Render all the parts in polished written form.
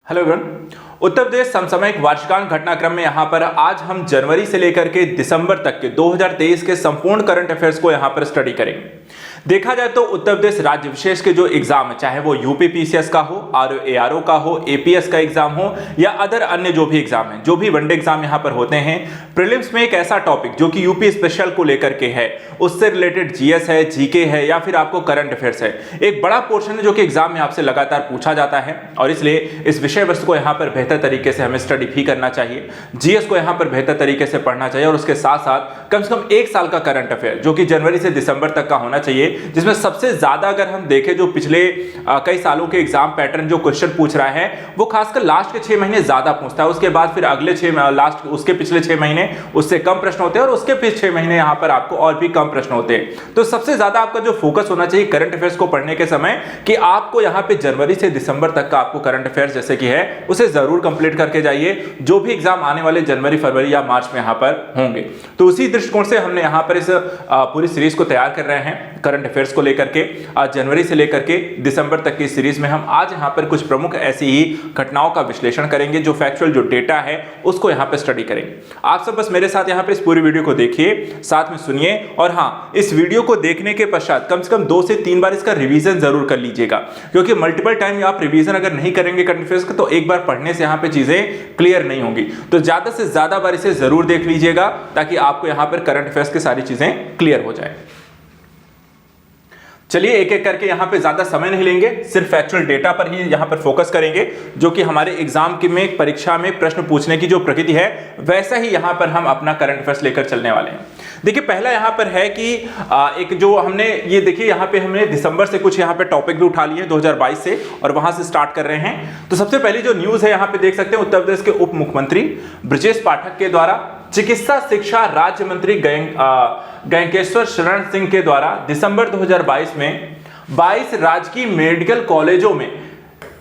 Hello everyone. Uttar Pradesh समसामयिक वार्षिकांक घटनाक्रम में यहाँ पर आज हम जनवरी से लेकर के दिसंबर तक के 2023 के संपूर्ण करंट अफेयर्स को यहाँ पर स्टडी करेंगे। देखा जाए तो उत्तर प्रदेश राज्य विशेष के जो एग्जाम है, चाहे वो यूपीपीसीएस का हो, आरओ का हो, एपीएस का एग्जाम हो या अदर अन्य जो भी एग्जाम है, जो भी वनडे एग्जाम यहाँ पर होते हैं, प्रीलिम्स में एक ऐसा टॉपिक जो कि यूपी स्पेशल को लेकर के है, उससे रिलेटेड जीएस है, जीके है या फिर आपको करंट अफेयर्स है, एक बड़ा पोर्शन है जो कि एग्जाम में आपसे लगातार पूछा जाता है और इसलिए इस विषय वस्तु को यहाँ पर बेहतर तरीके से हमें स्टडी भी करना चाहिए। जीएस को यहाँ पर बेहतर तरीके से पढ़ना चाहिए और उसके साथ साथ कम से कम एक साल का करंट अफेयर जो कि जनवरी से दिसंबर तक का होना चाहिए, जिसमें सबसे ज्यादा अगर हम देखें जो पिछले कई सालों के एग्जाम पैटर्न जो क्वेश्चन पूछ रहा है वो खासकर लास्ट के 6 महीने ज्यादा पूछता है, उसके बाद फिर अगले उसके पिछले 6 महीने उससे कम प्रश्न होते हैं और उसके पिछले 6 महीने यहाँ पर आपको और भी कम प्रश्न होते हैं। तो सबसे ज्यादा आपका जो फोकस होना चाहिए करंट अफेयर्स को पढ़ने के समय कि आपको यहाँ पे जनवरी से दिसंबर तक का आपको करंट अफेयर्स जैसे कि है उसे जरूर कंप्लीट करके जाइए, जो भी एग्जाम आने वाले जनवरी, फरवरी या मार्च में यहाँ पर होंगे। तो उसी दृष्टिकोण से हमने यहाँ पर इस पूरी सीरीज को तैयार कर रहे हैं करंट अफेयर्स को लेकर के। आज जनवरी से लेकर के दिसंबर तक की सीरीज में हम आज यहाँ पर कुछ प्रमुख ऐसी ही घटनाओं का विश्लेषण करेंगे, जो फैक्चुअल जो डेटा है उसको यहाँ पर स्टडी करेंगे। आप सब बस मेरे साथ यहाँ पर इस पूरी वीडियो को देखिए, साथ में सुनिए और हाँ, इस वीडियो को देखने के पश्चात कम से कम 2 से 3 बार इसका रिवीजन जरूर कर लीजिएगा, क्योंकि मल्टीपल टाइम आप रिवीजन अगर नहीं करेंगे करंट अफेयर्स का तो एक बार पढ़ने से यहाँ पे चीजें क्लियर नहीं होंगी। तो ज्यादा से ज्यादा बार इसे जरूर देख लीजिएगा ताकि आपको यहाँ पर करंट अफेयर्स की सारी चीजें क्लियर हो जाए। चलिए एक एक करके यहाँ पे ज्यादा समय नहीं लेंगे, सिर्फ फैक्चुअल डेटा पर ही यहाँ पर फोकस करेंगे, जो कि हमारे एग्जाम की में परीक्षा में प्रश्न पूछने की जो प्रकृति है वैसा ही यहाँ पर हम अपना करंट अफेयर्स लेकर चलने वाले हैं। देखिए पहला यहाँ पर है कि एक जो हमने ये देखिए यहाँ पे हमने दिसंबर से कुछ यहाँ पे टॉपिक भी उठा लिए 2022 से और वहां से स्टार्ट कर रहे हैं। तो सबसे पहली जो न्यूज है यहाँ पे देख सकते हैं, उत्तर प्रदेश के उप मुख्यमंत्री ब्रजेश पाठक के द्वारा चिकित्सा शिक्षा राज्य मंत्री गंगेश्वर शरण सिंह के द्वारा दिसंबर 2022 में 22 राजकीय मेडिकल कॉलेजों में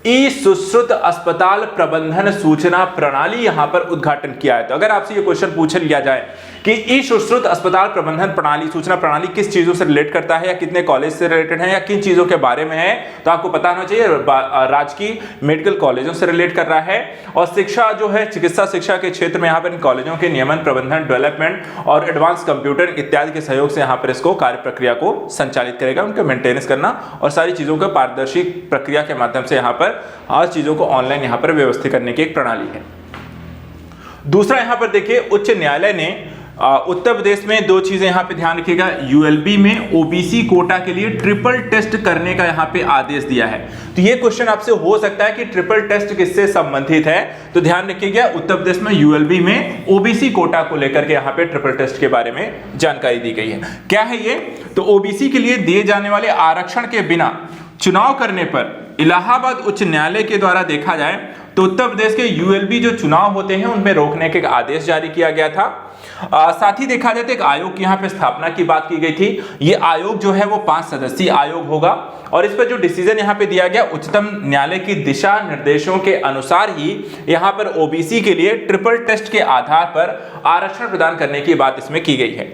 ई सुश्रुत अस्पताल प्रबंधन सूचना प्रणाली यहां पर उद्घाटन किया है। तो अगर आपसे ये क्वेश्चन पूछ लिया जाए कि ई सुश्रुत अस्पताल प्रबंधन प्रणाली सूचना प्रणाली किस चीजों से रिलेट करता है या कितने कॉलेज से रिलेटेड है या किन चीजों के बारे में है, तो आपको पता होना चाहिए राजकीय मेडिकल कॉलेजों से रिलेट कर रहा है। और शिक्षा जो है चिकित्सा शिक्षा के क्षेत्र में यहाँ पर इन कॉलेजों के नियमन, प्रबंधन, डेवलपमेंट और एडवांस कंप्यूटर इत्यादि के सहयोग से यहाँ पर इसको कार्य प्रक्रिया को संचालित करेगा, उनका मेंटेनेंस करना और सारी चीजों को पारदर्शी प्रक्रिया के माध्यम से यहाँ पर हर चीजों को ऑनलाइन यहाँ पर व्यवस्थित करने की एक प्रणाली है। दूसरा यहाँ पर देखिए, उच्च न्यायालय ने उत्तर प्रदेश में 2 चीजें यहाँ पे ध्यान रखिएगा, यूएलबी में ओबीसी कोटा के लिए ट्रिपल टेस्ट करने का यहाँ पे आदेश दिया है। तो ये क्वेश्चन आपसे हो सकता है कि ट्रिपल टेस्ट किससे संबंधित है, तो ध्यान रखिएगा उत्तर प्रदेश में यूएलबी में ओबीसी कोटा को लेकर के यहाँ पे ट्रिपल टेस्ट के बारे में जानकारी दी गई है। क्या है ये, तो ओबीसी के लिए दिए जाने वाले आरक्षण के बिना चुनाव करने पर इलाहाबाद उच्च न्यायालय के द्वारा देखा जाए तो उत्तर प्रदेश के यूएलबी जो चुनाव होते हैं उनमें रोकने के आदेश जारी किया गया था। साथ ही देखा जाए तो एक आयोग की यहाँ पे स्थापना की बात की गई थी। ये आयोग जो है वो 5 सदस्यीय आयोग होगा और इस पर जो डिसीजन यहाँ पे दिया गया, उच्चतम न्यायालय की दिशा निर्देशों के अनुसार ही यहाँ पर ओबीसी के लिए ट्रिपल टेस्ट के आधार पर आरक्षण प्रदान करने की बात इसमें की गई है।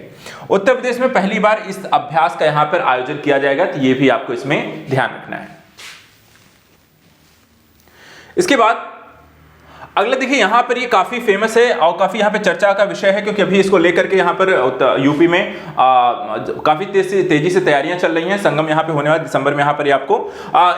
उत्तर प्रदेश में पहली बार इस अभ्यास का यहाँ पर आयोजन किया जाएगा, तो ये भी आपको इसमें ध्यान रखना है। इसके बाद अगला देखिए, यहाँ पर ये काफी फेमस है और काफी यहाँ पे चर्चा का विषय है, क्योंकि अभी इसको लेकर के यहाँ पर यूपी में काफी तेजी से तैयारियां चल रही हैं। संगम यहाँ पे होने वाला दिसंबर में, यहाँ पर आपको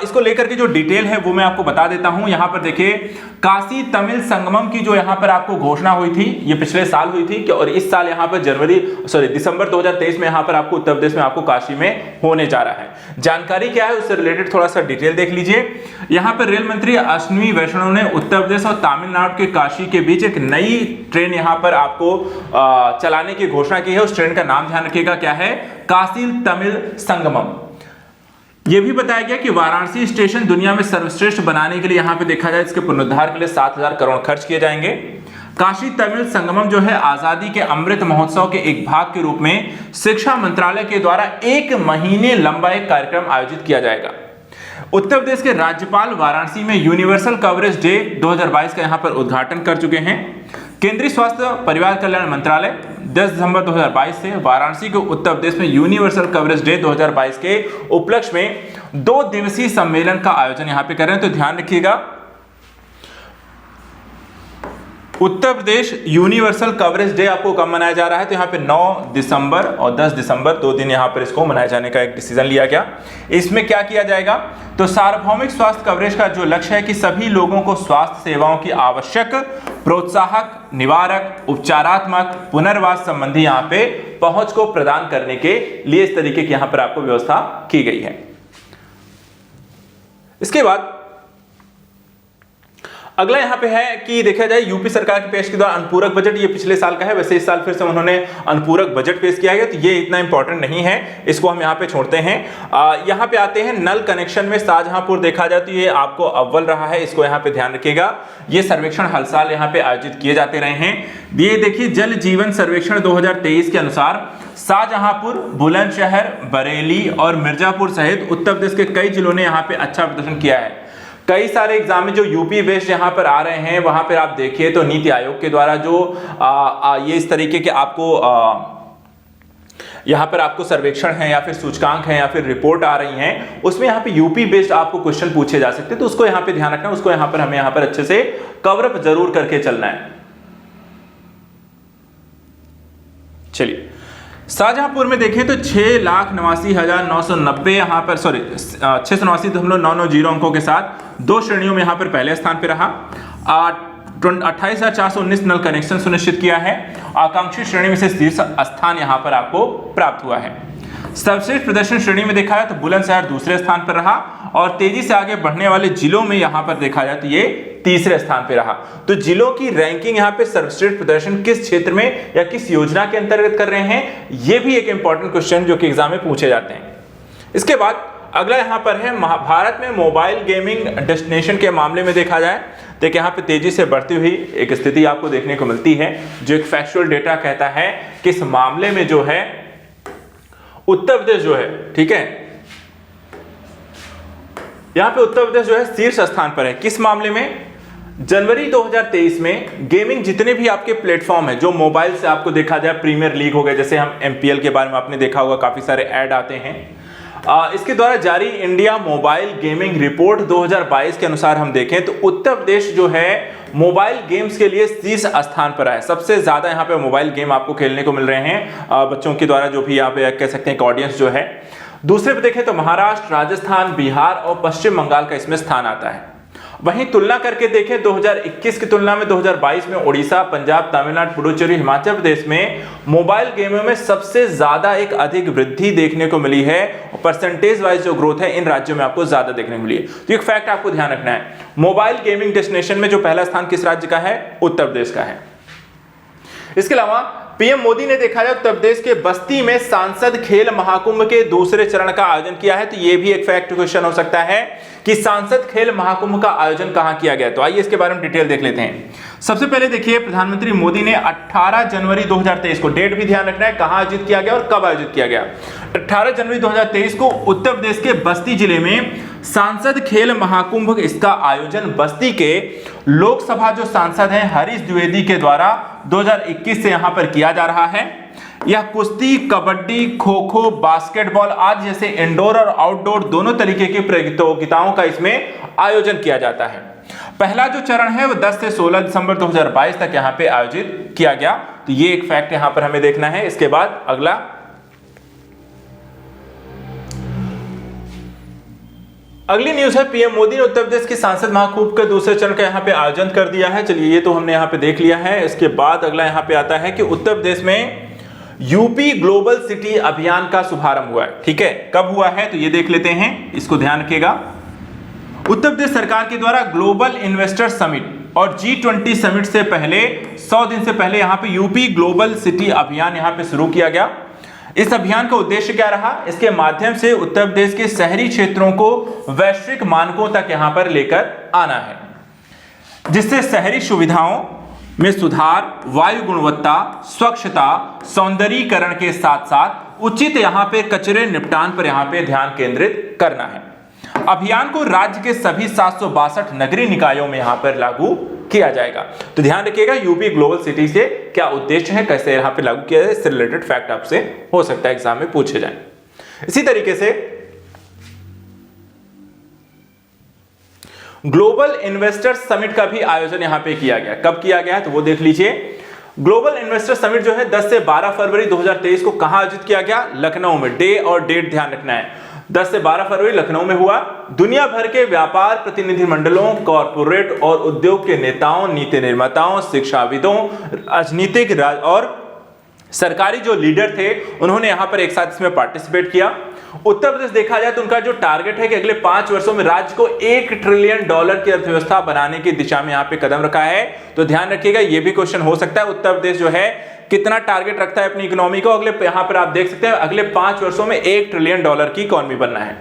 इसको लेकर के जो डिटेल है वो मैं आपको बता देता हूँ। यहाँ पर देखिए, काशी तमिल संगमम की जो यहाँ पर आपको घोषणा हुई थी, ये पिछले साल हुई थी और इस साल यहाँ पर दिसंबर 2023 में यहाँ पर आपको उत्तर प्रदेश में आपको काशी में होने जा रहा है। जानकारी क्या है उससे रिलेटेड थोड़ा सा डिटेल देख लीजिए। यहाँ पर रेल मंत्री अश्विनी वैष्णव ने उत्तर प्रदेश और तमिलनाडु के काशी के बीच एक नई ट्रेन यहाँ पर आपको चलाने की घोषणा की है। उस ट्रेन का नाम ध्यान रखिएगा क्या है, काशी तमिल संगमम। यह भी बताया गया कि वाराणसी स्टेशन दुनिया में सर्वश्रेष्ठ बनाने के लिए यहाँ पे देखा जाए इसके पुनरुद्धार के लिए 7,000 करोड़ खर्च किए जाएंगे। काशी तमिल संगमम जो है आजादी के अमृत महोत्सव के एक भाग के रूप में शिक्षा मंत्रालय के द्वारा 1 महीने लंबा एक कार्यक्रम आयोजित किया जाएगा। उत्तर प्रदेश के राज्यपाल वाराणसी में यूनिवर्सल कवरेज डे 2022 का यहां पर उद्घाटन कर चुके हैं। केंद्रीय स्वास्थ्य परिवार कल्याण मंत्रालय 10 दिसंबर 2022 से वाराणसी को उत्तर प्रदेश में यूनिवर्सल कवरेज डे 2022 के उपलक्ष्य में 2 दिवसीय सम्मेलन का आयोजन यहां पे कर रहे हैं। तो ध्यान रखिएगा, Uttar Pradesh universal coverage day आपको कब मनाया जा रहा है? तो यहाँ पे 9 दिसंबर और 10 दिसंबर 2 दिन यहाँ पर इसको मनाए जाने का एक डिसीजन लिया गया। इसमें क्या किया जाएगा? तो सार्वभौमिक स्वास्थ्य कवरेज का जो लक्ष्य है कि सभी लोगों को स्वास्थ्य सेवाओं की आवश्यक, प्रोत्साहक, निवारक, उपचारात्मक, पुनर्वास संबंधी यहाँ पे पहुंच को प्रदान करने के लिए इस तरीके की यहाँ पर आपको व्यवस्था की गई है। इसके बाद अगला यहां पे है कि देखा जाए यूपी सरकार की पेश के द्वारा अनुपूरक बजट, ये पिछले साल का है, वैसे इस साल फिर से उन्होंने अनुपूरक बजट पेश किया है, तो ये इतना इंपॉर्टेंट नहीं है, इसको हम यहां पे छोड़ते हैं। यहां पे आते हैं नल कनेक्शन में शाहजहांपुर देखा जाए तो ये आपको अव्वल रहा है, इसको यहां पे ध्यान रखिएगा। ये सर्वेक्षण हर साल यहां पे आयोजित किए जाते रहे हैं। ये देखिए जल जीवन सर्वेक्षण 2023 के अनुसार शाहजहांपुर, बुलंदशहर, बरेली और मिर्जापुर सहित उत्तर प्रदेश के कई जिलों ने यहाँ पे अच्छा प्रदर्शन किया है। कई सारे एग्जाम में जो यूपी बेस्ड यहाँ पर आ रहे हैं वहां पर आप देखिए तो नीति आयोग के द्वारा जो ये इस तरीके के आपको यहाँ पर आपको सर्वेक्षण है या फिर सूचकांक है या फिर रिपोर्ट आ रही हैं, उसमें यहाँ पे यूपी बेस्ड आपको क्वेश्चन पूछे जा सकते हैं, तो उसको यहाँ पे ध्यान रखना, उसको यहाँ पर हमें यहाँ पर अच्छे से कवर अप जरूर करके चलना है। चलिए शाहजहांपुर में देखें तो 6,89,990 यहाँ पर 689.990 अंकों के साथ 2 श्रेणियों में यहाँ पर पहले स्थान पे रहा। 28,419 नल कनेक्शन सुनिश्चित किया है। आकांक्षी श्रेणी में से शीर्ष स्थान यहाँ पर आपको प्राप्त हुआ है। सर्वश्रेष्ठ प्रदर्शन श्रेणी में देखा जाए तो बुलंदशहर दूसरे स्थान पर रहा और तेजी से आगे बढ़ने वाले जिलों में यहाँ पर देखा जाए तो ये तीसरे स्थान पे रहा। तो जिलों की रैंकिंग यहाँ पे सर्वश्रेष्ठ प्रदर्शन किस क्षेत्र में या किस योजना के अंतर्गत कर रहे हैं, ये भी एक इंपॉर्टेंट क्वेश्चन जो कि एग्जाम में पूछे जाते हैं। इसके बाद अगला यहाँ पर है भारत में मोबाइल गेमिंग डेस्टिनेशन के मामले में देखा जाए तो यहाँ पे तेजी से बढ़ती हुई एक स्थिति आपको देखने को मिलती है, जो एक फैक्चुअल डेटा कहता है कि इस मामले में जो है उत्तर प्रदेश जो है, ठीक है, यहां पे उत्तर प्रदेश जो है शीर्ष स्थान पर है। किस मामले में? जनवरी 2023 में गेमिंग जितने भी आपके प्लेटफॉर्म है जो मोबाइल से आपको देखा जाए, प्रीमियर लीग हो गए, जैसे हम एमपीएल के बारे में आपने देखा होगा, काफी सारे ऐड आते हैं। इसके द्वारा जारी इंडिया मोबाइल गेमिंग रिपोर्ट 2022 के अनुसार हम देखें तो उत्तर प्रदेश जो है मोबाइल गेम्स के लिए शीर्ष स्थान पर है। सबसे ज्यादा यहाँ पे मोबाइल गेम आपको खेलने को मिल रहे हैं बच्चों के द्वारा, जो भी यहाँ पे कह सकते हैं ऑडियंस जो है। दूसरे पे देखें तो महाराष्ट्र, राजस्थान, बिहार और पश्चिम बंगाल का इसमें स्थान आता है। वहीं तुलना करके देखें 2021 की तुलना में 2022 में ओडिशा, पंजाब, तमिलनाडु, पुडुचेरी, हिमाचल प्रदेश में मोबाइल गेमों में सबसे ज्यादा एक अधिक वृद्धि देखने को मिली है। परसेंटेज वाइज जो ग्रोथ है इन राज्यों में आपको ज्यादा देखने को मिली है। तो एक फैक्ट आपको ध्यान रखना है, मोबाइल गेमिंग डेस्टिनेशन में जो पहला स्थान किस राज्य का है? उत्तर प्रदेश का है। इसके अलावा पीएम मोदी ने देखा जाए उत्तर प्रदेश के बस्ती में सांसद खेल महाकुंभ के दूसरे चरण का आयोजन किया है। तो यह भी एक फैक्ट क्वेश्चन हो सकता है कि सांसद खेल महाकुंभ का आयोजन कहां किया गया। तो आइए इसके बारे में डिटेल देख लेते हैं। सबसे पहले देखिए प्रधानमंत्री मोदी ने 18 जनवरी 2023 को, डेट भी ध्यान रखना है कहां आयोजित किया गया और कब आयोजित किया गया। 18 जनवरी 2023 को उत्तर प्रदेश के बस्ती जिले में सांसद खेल महाकुंभ इसका आयोजन बस्ती के लोकसभा जो सांसद हैं हरीश द्विवेदी के द्वारा 2021 से यहां पर किया जा रहा है। यह कुश्ती, कबड्डी, खो खो, बास्केटबॉल आदि जैसे इंडोर और आउटडोर दोनों तरीके की प्रतियोगिताओं का इसमें आयोजन किया जाता है। पहला जो चरण है वो 10 से 16 दिसंबर 2022 तक यहां पे आयोजित किया गया। तो ये एक फैक्ट यहां पर हमें देखना है। इसके बाद अगला अगली न्यूज है, पीएम मोदी ने उत्तर प्रदेश के सांसद महाकुंभ के दूसरे चरण का यहां पे आयोजन कर दिया है। चलिए ये तो हमने यहां पे देख लिया है। इसके बाद अगला यहां पे आता है कि उत्तर प्रदेश में यूपी ग्लोबल सिटी अभियान का शुभारंभ हुआ है। ठीक है, कब हुआ है तो ये देख लेते हैं, इसको ध्यान रखिएगा। उत्तर प्रदेश सरकार के द्वारा ग्लोबल इन्वेस्टर समिट और G20 समिट से पहले 100 दिन से पहले यहां पे यूपी ग्लोबल सिटी अभियान यहां पे शुरू किया गया। इस अभियान का उद्देश्य क्या रहा? इसके माध्यम से उत्तर प्रदेश के शहरी क्षेत्रों को वैश्विक मानकों तक यहां पर लेकर आना है, जिससे शहरी सुविधाओं में सुधार, वायु गुणवत्ता, स्वच्छता, सौंदर्यीकरण के साथ साथ उचित यहां पे कचरे निपटान पर यहां पे ध्यान केंद्रित करना है। अभियान को राज्य के सभी 762 नगरीय निकायों में यहां पर लागू किया जाएगा। तो ध्यान रखिएगा यूपी ग्लोबल सिटी से क्या उद्देश्य है, कैसे यहां पे लागू किया जाए, इससे रिलेटेड फैक्ट आपसे हो सकता है एग्जाम में पूछे जाए। इसी तरीके से ग्लोबल इन्वेस्टर्स समिट का भी आयोजन यहां पे किया गया। कब किया गया तो वो देख लीजिए। ग्लोबल इन्वेस्टर समिट जो है 10 से 12 फरवरी 2023 को कहां आयोजित किया गया? लखनऊ में। डे और डेट ध्यान रखना है, 10 से 12 फरवरी लखनऊ में हुआ। दुनिया भर के व्यापार प्रतिनिधिमंडलों, कॉरपोरेट और उद्योग के नेताओं, नीति निर्माताओं, शिक्षाविदों, राजनीतिक और सरकारी जो लीडर थे उन्होंने यहां पर एक साथ इसमें पार्टिसिपेट किया। उत्तर प्रदेश देखा जाए तो उनका जो टारगेट है कि अगले 5 वर्षों में राज्य को $1 ट्रिलियन की अर्थव्यवस्था बनाने की दिशा में यहां पे कदम रखा है। तो ध्यान रखिएगा, ये भी क्वेश्चन हो सकता है उत्तर प्रदेश जो है कितना टारगेट रखता है अपनी इकोनॉमी को। अगले यहां पर आप देख सकते हैं अगले 5 वर्षों में $1 ट्रिलियन की इकोनॉमी बनना है।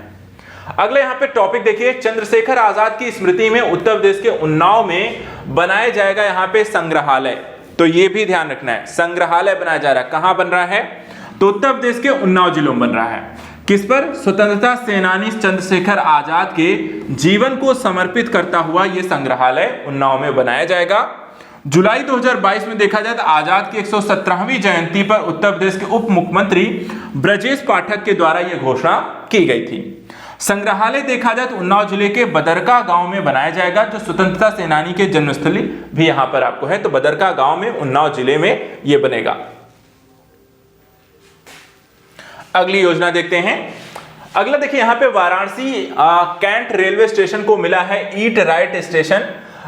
अगले यहां पे टॉपिक देखिए, चंद्रशेखर आजाद की स्मृति में उत्तर प्रदेश के उन्नाव में बनाया जाएगा यहां पे संग्रहालय। तो ये भी ध्यान रखना है, संग्रहालय बनाया जा रहा है। कहां बन रहा है? तो उत्तर प्रदेश के उन्नाव जिलों में बन रहा है। किस पर? स्वतंत्रता सेनानी चंद्रशेखर आजाद के जीवन को समर्पित करता हुआ यह संग्रहालय उन्नाव में बनाया जाएगा। जुलाई 2022 में देखा जाए तो आजाद की 117वीं जयंती पर उत्तर प्रदेश के उप मुख्यमंत्री ब्रजेश पाठक के द्वारा यह घोषणा की गई थी। संग्रहालय देखा जाए तो उन्नाव जिले के बदरका गांव में बनाया जाएगा, जो स्वतंत्रता सेनानी के जन्मस्थली भी यहां पर आपको है। तो बदरका गांव में उन्नाव जिले में यह बनेगा। अगली योजना देखते हैं। अगला देखिए, यहां पे वाराणसी कैंट रेलवे स्टेशन को मिला है ईट राइट स्टेशन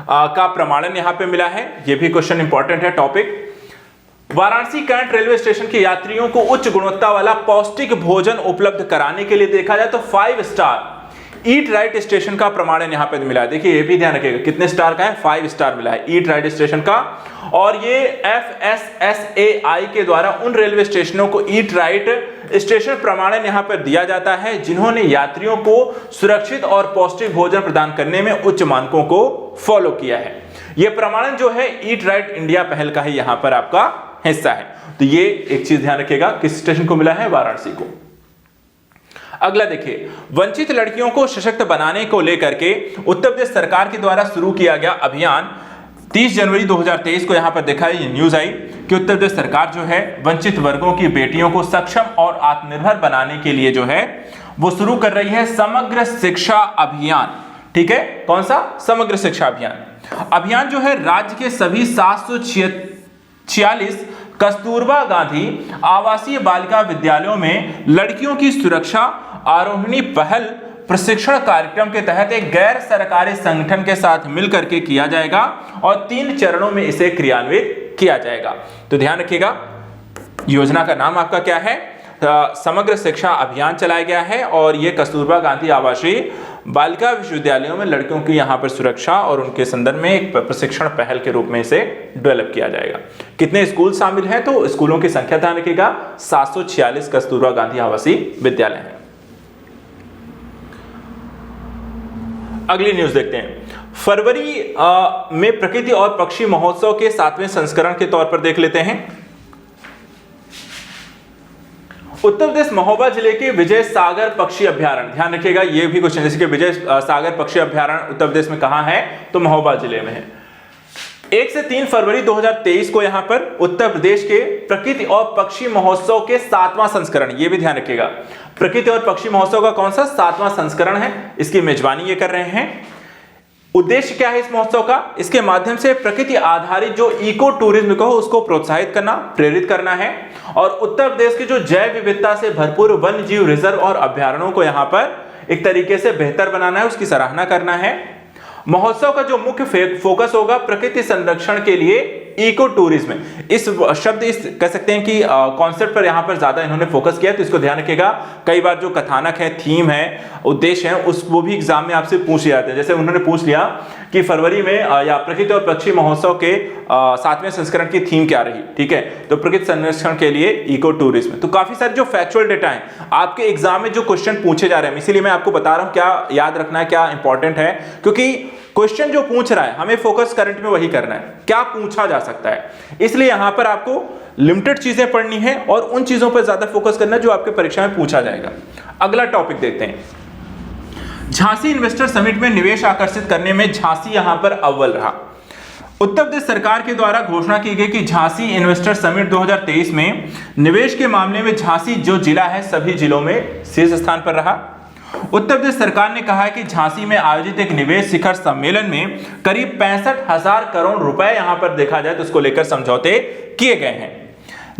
का प्रमाणन यहां पे मिला है। यह भी क्वेश्चन इंपॉर्टेंट है topic. Varanasi cantt railway station के यात्रियों को उच्च गुणवत्ता वाला पौष्टिक भोजन उपलब्ध कराने के लिए देखा जाए तो 5 स्टार ईट राइट स्टेशन का प्रमाणन यहां पे मिला है। देखिए ये भी ध्यान रखिएगा, कितने स्टार का है? 5 स्टार मिला है ईट राइट स्टेशन का। और ये FSSAI के द्वारा उन रेलवे स्टेशनों को ईट राइट स्टेशन प्रमाणन यहां पर दिया जाता है जिन्होंने यात्रियों को सुरक्षित और पौष्टिक भोजन प्रदान करने में उच्च मानकों को फॉलो किया है। यह प्रमाणन जो है ईट राइट इंडिया पहल का ही यहां पर आपका हिस्सा है। तो ये एक चीज ध्यान रखिएगा, किस स्टेशन को मिला है? वाराणसी को। अगला देखिए, वंचित लड़कियों को सशक्त बनाने को लेकर के उत्तर प्रदेश सरकार के द्वारा शुरू किया गया अभियान 30 जनवरी 2023 को यहां पर देखा है, ये न्यूज आई कि उत्तर प्रदेश सरकार जो है वंचित वर्गों की बेटियों को सक्षम और आत्मनिर्भर बनाने के लिए जो है वो शुरू कर रही है समग्र शिक्षा अभियान। ठीक है, कौन सा? समग्र शिक्षा अभियान। अभियान जो है राज्य के सभी 746 कस्तूरबा गांधी आवासीय बालिका विद्यालयों में लड़कियों की सुरक्षा आरोहणी पहल प्रशिक्षण कार्यक्रम के तहत एक गैर सरकारी संगठन के साथ मिलकर के किया जाएगा और 3 चरणों में इसे क्रियान्वित किया जाएगा। तो ध्यान रखिएगा, योजना का नाम आपका क्या है? समग्र शिक्षा अभियान चलाया गया है और यह कस्तूरबा गांधी आवासीय बालिका विश्वविद्यालयों में लड़कियों की यहां पर सुरक्षा और उनके संदर्भ में एक प्रशिक्षण पहल के रूप में इसे डेवलप किया जाएगा। कितने स्कूल शामिल हैं? तो स्कूलों की संख्या ध्यान रखिएगा, 746 कस्तूरबा गांधी आवासीय विद्यालय हैं। अगली न्यूज देखते हैं। फरवरी में प्रकृति और पक्षी महोत्सव के 7वें संस्करण के तौर पर देख लेते हैं। उत्तर प्रदेश महोबा जिले के विजय सागर पक्षी अभ्यारण्य, ध्यान रखिएगा ये भी क्वेश्चन, जैसे कि विजय सागर पक्षी अभ्यारण्य उत्तर प्रदेश में कहां है? तो महोबा जिले में है। 1 से 3 फरवरी 2023 को यहां पर उत्तर प्रदेश के प्रकृति और पक्षी महोत्सव के 7वां संस्करण, ये भी ध्यान रखिएगा, प्रकृति और पक्षी महोत्सव का कौन सा? 7वां संस्करण है। इसकी मेजबानी ये कर रहे हैं। उद्देश्य क्या है इस महोत्सव का? इसके माध्यम से प्रकृति आधारित जो इको टूरिज्म को उसको प्रोत्साहित करना, प्रेरित करना है और उत्तर प्रदेश की जो जैव विविधता से भरपूर वन्य जीव रिजर्व और अभ्यारण्यों को यहां पर एक तरीके से बेहतर बनाना है, उसकी सराहना करना है। महोत्सव का जो मुख्य फोकस होगा प्रकृति संरक्षण के लिए इको टूरिज्म, इस शब्द इस कह सकते हैं कि कॉन्सेप्ट पर यहां पर ज्यादा इन्होंने फोकस किया, तो इसको ध्यान रखिएगा। कई बार जो कथानक है, थीम है, उद्देश्य है, उस वो भी एग्जाम में आपसे पूछ जाते हैं। जैसे उन्होंने पूछ लिया कि फरवरी में या प्रकृति और पक्षी महोत्सव के 7वें संस्करण की थीम क्या रही? ठीक है, तो प्रकृति संरक्षण के लिए इको टूरिज्म। तो काफी सारे जो फैक्चुअल डेटा है आपके एग्जाम में जो क्वेश्चन पूछे जा रहे हैं, इसीलिए मैं आपको बता रहा हूं क्या याद रखना है, क्या इंपॉर्टेंट है, क्योंकि क्वेश्चन जो पूछ रहा है हमें फोकस करंट में वही करना है, क्या पूछा जा सकता है। इसलिए यहां पर आपको लिमिटेड चीजें पढ़नी है और उन चीजों पर ज्यादा फोकस करना है जो आपके परीक्षा में पूछा जाएगा। अगला टॉपिक देखते हैं। झांसी इन्वेस्टर समिट में निवेश आकर्षित करने में झांसी यहां पर अव्वल रहा। उत्तर प्रदेश सरकार के द्वारा घोषणा की गई कि झांसी इन्वेस्टर समिट 2023 में निवेश के मामले में झांसी जो जिला है सभी जिलों में शीर्ष स्थान पर रहा। उत्तर प्रदेश सरकार ने कहा है कि झांसी में आयोजित एक निवेश शिखर सम्मेलन में करीब 65,000 करोड़ रुपए यहां पर देखा जाए तो उसको लेकर समझौते किए गए हैं।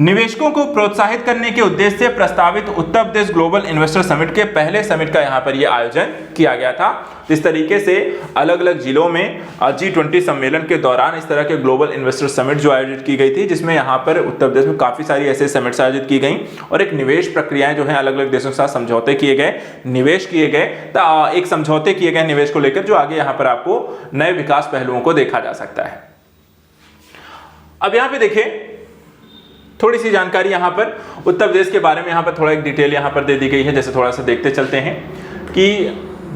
निवेशकों को प्रोत्साहित करने के उद्देश्य से प्रस्तावित Uttar Pradesh global investor summit के पहले समिट का यहां पर यह आयोजन किया गया था। इस तरीके से अलग अलग जिलों में G20 सम्मेलन के दौरान इस तरह के ग्लोबल इन्वेस्टर समिट जो आयोजित की गई थी, जिसमें यहां पर उत्तर प्रदेश में काफी सारी ऐसे समिट्स आयोजित की गई और एक निवेश प्रक्रियाएं जो है अलग अलग देशों के साथ समझौते किए गए, निवेश किए गए, एक समझौते किए गए निवेश को लेकर, जो आगे यहां पर आपको नए विकास पहलुओं को देखा जा सकता है। अब यहां पर देखिए थोड़ी सी जानकारी यहां पर उत्तर प्रदेश के बारे में यहां पर थोड़ा एक डिटेल यहां पर दे दी गई है। जैसे थोड़ा सा देखते चलते हैं कि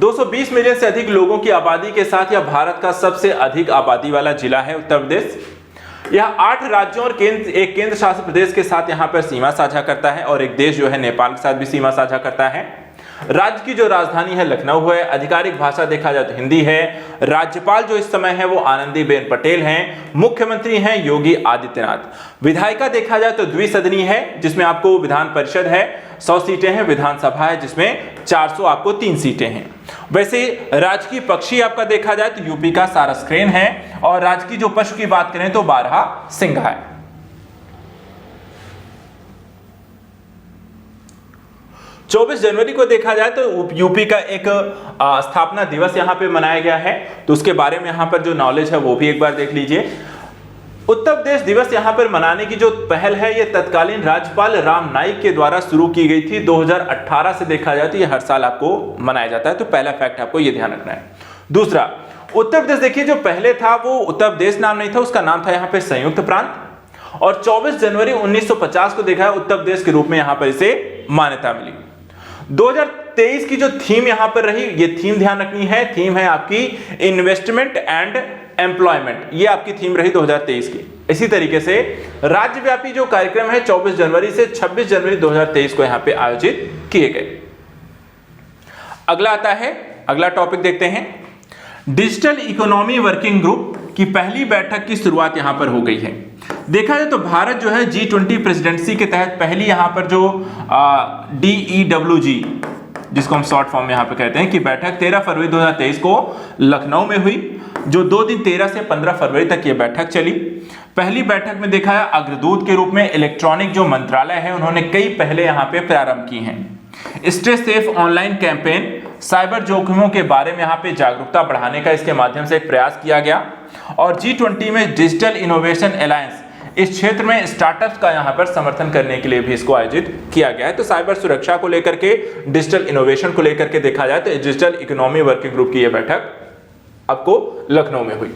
220 मिलियन से अधिक लोगों की आबादी के साथ यह भारत का सबसे अधिक आबादी वाला जिला है उत्तर प्रदेश। यह 8 राज्यों और एक केंद्र शासित प्रदेश के साथ यहां पर सीमा साझा करता है और एक देश जो है नेपाल के साथ भी सीमा साझा करता है। राज्य की जो राजधानी है लखनऊ है। आधिकारिक भाषा देखा जाए तो हिंदी है। राज्यपाल जो इस समय है वो आनंदीबेन पटेल हैं। मुख्यमंत्री हैं योगी आदित्यनाथ। विधायिका देखा जाए तो द्विसदनी है, जिसमें आपको विधान परिषद है 100 सीटें हैं, विधानसभा है जिसमें 400 आपको 3 सीटें हैं। वैसे राजकीय पक्षी आपका देखा जाए तो यूपी का सारस क्रेन है और राजकीय जो पशु की बात करें तो बारहा सिंघा है। 24 जनवरी को देखा जाए तो यूपी का एक स्थापना दिवस यहां पे मनाया गया है, तो उसके बारे में यहां पर जो नॉलेज है वो भी एक बार देख लीजिए। उत्तर प्रदेश दिवस यहां पर मनाने की जो पहल है ये तत्कालीन राज्यपाल राम नाईक के द्वारा शुरू की गई थी। 2018 से देखा जाए तो ये हर साल आपको मनाया जाता है, तो पहला फैक्ट आपको ये ध्यान रखना है। दूसरा, उत्तर प्रदेश देखिए जो पहले था वो उत्तर प्रदेश नाम नहीं था, उसका नाम था यहाँ पे संयुक्त प्रांत और 24 जनवरी 1950 को देखा है उत्तर प्रदेश के रूप में यहाँ पर इसे मान्यता मिली। 2023 की जो थीम यहां पर रही, ये थीम ध्यान रखनी है, थीम है आपकी इन्वेस्टमेंट एंड एम्प्लॉयमेंट, ये आपकी थीम रही 2023 की। इसी तरीके से राज्यव्यापी जो कार्यक्रम है 24 जनवरी से 26 जनवरी 2023 को यहां पे आयोजित किए गए। अगला आता है, अगला टॉपिक देखते हैं। डिजिटल इकोनॉमी वर्किंग ग्रुप की पहली बैठक की शुरुआत यहां पर हो गई है। देखा जाए तो भारत जो है G20 प्रेसिडेंसी के तहत पहली यहां पर जो DEWG जिसको हम शॉर्ट फॉर्म में यहां पे कहते हैं कि बैठक 13 फरवरी 2023 को लखनऊ में हुई, जो 2 दिन 13 से 15 फरवरी तक ये बैठक चली। पहली बैठक में देखा है अग्रदूत के रूप में इलेक्ट्रॉनिक जो मंत्रालय है उन्होंने कई पहले यहां पे प्रारंभ की हैं। Stress safe online campaign, cyber जोखिमों के बारे में यहां पे जागरूकता बढ़ाने का इसके माध्यम से एक प्रयास किया गया और G20 में डिजिटल इनोवेशन अलायंस इस क्षेत्र में स्टार्टअप्स का यहां पर समर्थन करने के लिए भी इसको आयोजित किया गया है। तो साइबर सुरक्षा को लेकर के, डिजिटल इनोवेशन को लेकर के देखा जाए तो डिजिटल इकोनॉमी वर्किंग ग्रुप की यह बैठक आपको लखनऊ में हुई।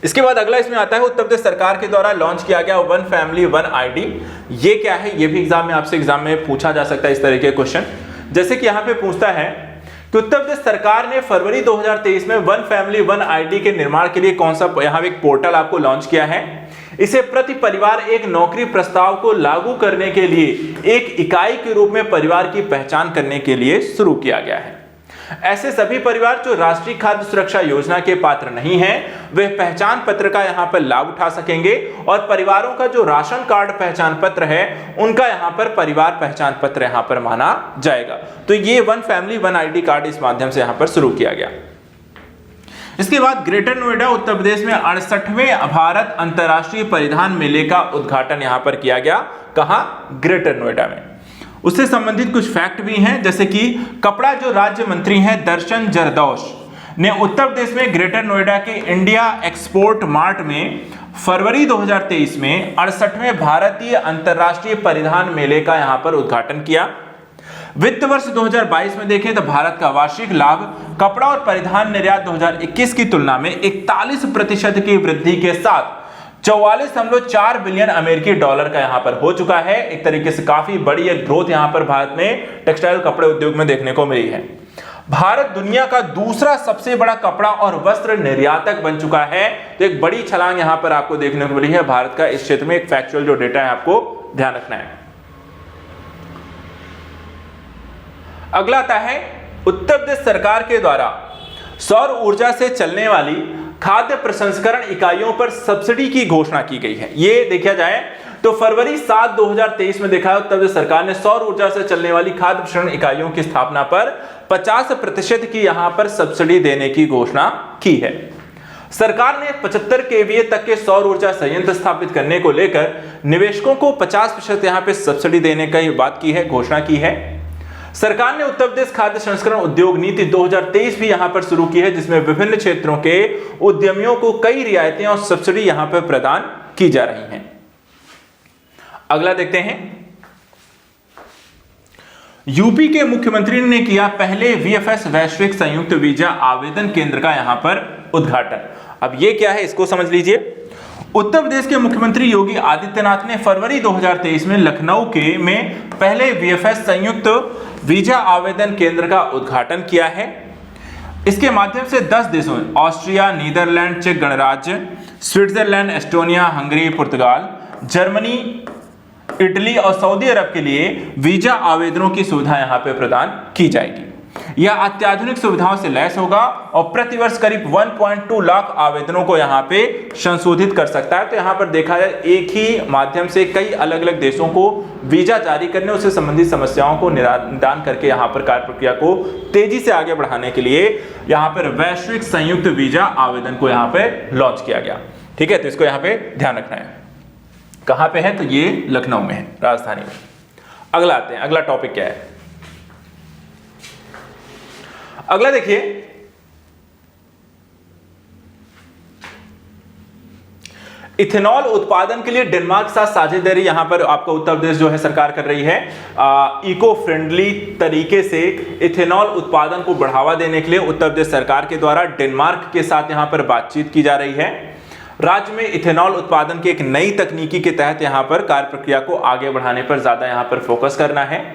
इसके बाद अगला इसमें आता है उत्तर प्रदेश सरकार के द्वारा लॉन्च किया गया वन फैमिली वन आईडी। ये क्या है, ये भी एग्जाम में आपसे एग्जाम में पूछा जा सकता है इस तरह के क्वेश्चन। जैसे कि यहां पे पूछता है कि उत्तर प्रदेश सरकार ने फरवरी 2023 में वन फैमिली वन आईडी के निर्माण के लिए कौन सा यहां एक पोर्टल आपको लॉन्च किया है। इसे प्रति परिवार एक नौकरी प्रस्ताव को लागू करने के लिए एक इकाई के रूप में परिवार की पहचान करने के लिए शुरू किया गया है। ऐसे सभी परिवार जो राष्ट्रीय खाद्य सुरक्षा योजना के पात्र नहीं हैं, वे पहचान पत्र का यहां पर लाभ उठा सकेंगे और परिवारों का जो राशन कार्ड पहचान पत्र है उनका यहां पर परिवार पहचान पत्र यहां पर माना जाएगा। तो ये one family one ID card इस माध्यम से यहां पर शुरू किया गया। इसके बाद ग्रेटर नोएडा उत्तर प्रदेश में 68वें भारत अंतरराष्ट्रीय परिधान मेले का उद्घाटन यहां पर किया गया। कहां? ग्रेटर नोएडा में। उससे संबंधित कुछ फैक्ट भी हैं, जैसे कि कपड़ा जो राज्य मंत्री हैं दर्शन जरदौश ने उत्तर प्रदेश में ग्रेटर नोएडा के इंडिया एक्सपोर्ट मार्ट में फरवरी 2023 में 68वें भारतीय अंतरराष्ट्रीय परिधान मेले का यहां पर उद्घाटन किया। वित्त वर्ष 2022 में देखें तो भारत का वार्षिक लाभ कपड़ा और परिधान निर्यात 2021 की तुलना में 41% की वृद्धि के साथ 44.4 बिलियन अमेरिकी डॉलर का यहां पर हो चुका है। एक तरीके से काफी बड़ी एक ग्रोथ यहां पर भारत में टेक्सटाइल कपड़े उद्योग में देखने को मिली है। भारत दुनिया का दूसरा सबसे बड़ा कपड़ा और वस्त्र निर्यातक बन चुका है। तो एक बड़ी छलांग यहां पर आपको देखने को मिली है भारत का इस क्षेत्र में। एक फैक्चुअल जो डेटा है आपको ध्यान रखना है। अगला आता है उत्तर प्रदेश सरकार के द्वारा सौर ऊर्जा से चलने वाली खाद्य प्रसंस्करण इकाइयों पर सब्सिडी की घोषणा की गई है। ये देखा जाए तो फरवरी 7 2023 में देखा तब सरकार ने सौर ऊर्जा से चलने वाली खाद्य प्रसंस्करण इकाइयों की स्थापना पर 50% की यहां पर सब्सिडी देने की घोषणा की है। सरकार ने 75 केवीए तक के सौर ऊर्जा संयंत्र स्थापित करने को लेकर निवेशकों को 50% यहां पे सब्सिडी देने की बात की है, घोषणा की है। सरकार ने उत्तर प्रदेश खाद्य संस्करण उद्योग नीति 2023 भी यहां पर शुरू की है, जिसमें विभिन्न क्षेत्रों के उद्यमियों को कई रियायतें और सब्सिडी यहां पर प्रदान की जा रही हैं। अगला देखते हैं, यूपी के मुख्यमंत्री ने किया पहले वीएफएस वैश्विक संयुक्त वीजा आवेदन केंद्र का यहां पर उद्घाटन। अब ये क्या है, इसको समझ लीजिए। उत्तर प्रदेश के मुख्यमंत्री योगी आदित्यनाथ ने फरवरी 2023 में लखनऊ में पहले वीएफएस संयुक्त वीजा आवेदन केंद्र का उद्घाटन किया है। इसके माध्यम से 10 देशों ऑस्ट्रिया, नीदरलैंड, चेक गणराज्य, स्विट्जरलैंड, एस्टोनिया, हंगरी, पुर्तगाल, जर्मनी, इटली और सऊदी अरब के लिए वीजा आवेदनों की सुविधा यहां पे प्रदान की जाएगी। यह अत्याधुनिक सुविधाओं से लैस होगा और प्रतिवर्ष करीब 1.2 लाख आवेदनों को यहां पे संशोधित कर सकता है। तो यहां पर देखा जाए एक ही माध्यम से कई अलग अलग देशों को वीजा जारी करने, उससे संबंधित समस्याओं को निदान करके यहां पर कार्य प्रक्रिया को तेजी से आगे बढ़ाने के लिए यहां पर वैश्विक संयुक्त वीजा आवेदन को यहां पे लॉन्च किया गया। ठीक है, तो इसको यहां पे ध्यान रखना है। कहां पे है, तो ये लखनऊ में है, राजधानी में। अगला आते हैं, अगला टॉपिक क्या है। अगला देखिए, इथेनॉल उत्पादन के लिए डेनमार्क के साथ साझेदारी यहां पर आपका उत्तर प्रदेश जो है सरकार कर रही है। इको फ्रेंडली तरीके से इथेनॉल उत्पादन को बढ़ावा देने के लिए उत्तर प्रदेश सरकार के द्वारा डेनमार्क के साथ यहां पर बातचीत की जा रही है। राज्य में इथेनॉल उत्पादन की एक नई तकनीकी के तहत यहां पर कार्य प्रक्रिया को आगे बढ़ाने पर ज्यादा यहां पर फोकस करना है।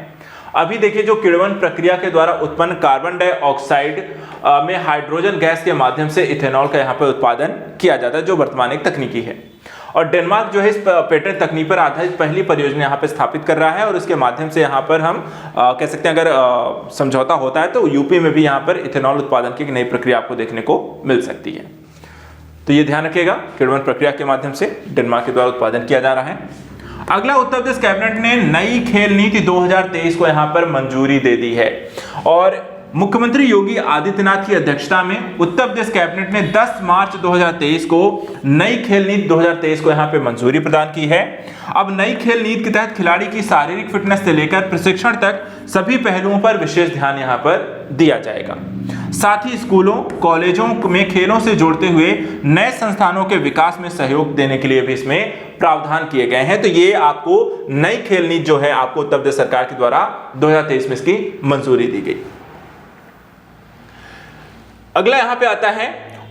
अभी देखिए, जो किण्वन प्रक्रिया के द्वारा उत्पन्न कार्बन डाइऑक्साइड में हाइड्रोजन गैस के माध्यम से इथेनॉल का यहां पर उत्पादन किया जाता है, जो वर्तमान एक तकनीकी है। और डेनमार्क जो है इस पेटेंट तकनीक पर आधारित पहली परियोजना यहां पर स्थापित कर रहा है और इसके माध्यम से यहां पर हम कह सकते हैं, अगर समझौता होता है तो यूपी में भी यहां पर इथेनॉल उत्पादन की एक नई प्रक्रिया आपको देखने को मिल सकती है। तो ये ध्यान रखिएगा, किण्वन प्रक्रिया के माध्यम से डेनमार्क के द्वारा उत्पादन किया जा रहा है। अगला, उत्तर प्रदेश कैबिनेट ने नई खेल नीति 2023 को यहां पर मंजूरी दे दी है और मुख्यमंत्री योगी आदित्यनाथ की अध्यक्षता में उत्तर प्रदेश कैबिनेट ने 10 मार्च 2023 को नई खेल नीति 2023 को यहां पे मंजूरी प्रदान की है। अब नई खेल नीति के तहत खिलाड़ी की शारीरिक फिटनेस से लेकर प्रशिक्षण तक सभी पहलुओं पर विशेष ध्यान यहां पर दिया जाएगा। साथ ही स्कूलों, कॉलेजों में खेलों से जोड़ते हुए नए संस्थानों के विकास में सहयोग देने के लिए भी इसमें प्रावधान किए गए हैं। तो ये आपको नई खेल नीति जो है आपको उत्तर प्रदेश सरकार के द्वारा 2023 में इसकी मंजूरी दी गई। अगला यहां पे आता है,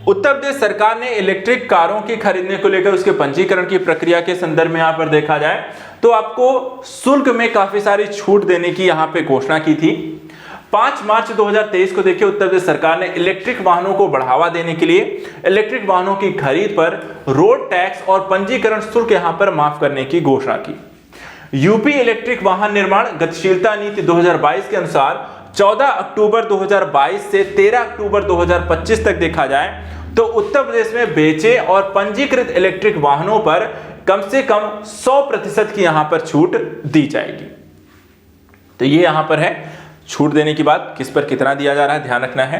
उत्तर प्रदेश सरकार ने इलेक्ट्रिक कारों की खरीदने को लेकर उसके पंजीकरण की प्रक्रिया के संदर्भ में यहां पर देखा जाए तो आपको शुल्क में काफी सारी छूट देने की यहां पे घोषणा की थी। 5 मार्च 2023 को देखिए, उत्तर प्रदेश सरकार ने इलेक्ट्रिक वाहनों को बढ़ावा देने के लिए इलेक्ट्रिक वाहनों की खरीद पर रोड टैक्स और पंजीकरण शुल्क यहां पर माफ करने की घोषणा की। यूपी इलेक्ट्रिक वाहन निर्माण गतिशीलता नीति 2022 के अनुसार 14 अक्टूबर 2022 से 13 अक्टूबर 2025 तक देखा जाए तो उत्तर प्रदेश में बेचे और पंजीकृत इलेक्ट्रिक वाहनों पर कम से कम 100% की यहां पर छूट दी जाएगी। तो ये यहां पर है छूट देने की बात, किस पर कितना दिया जा रहा है ध्यान रखना है।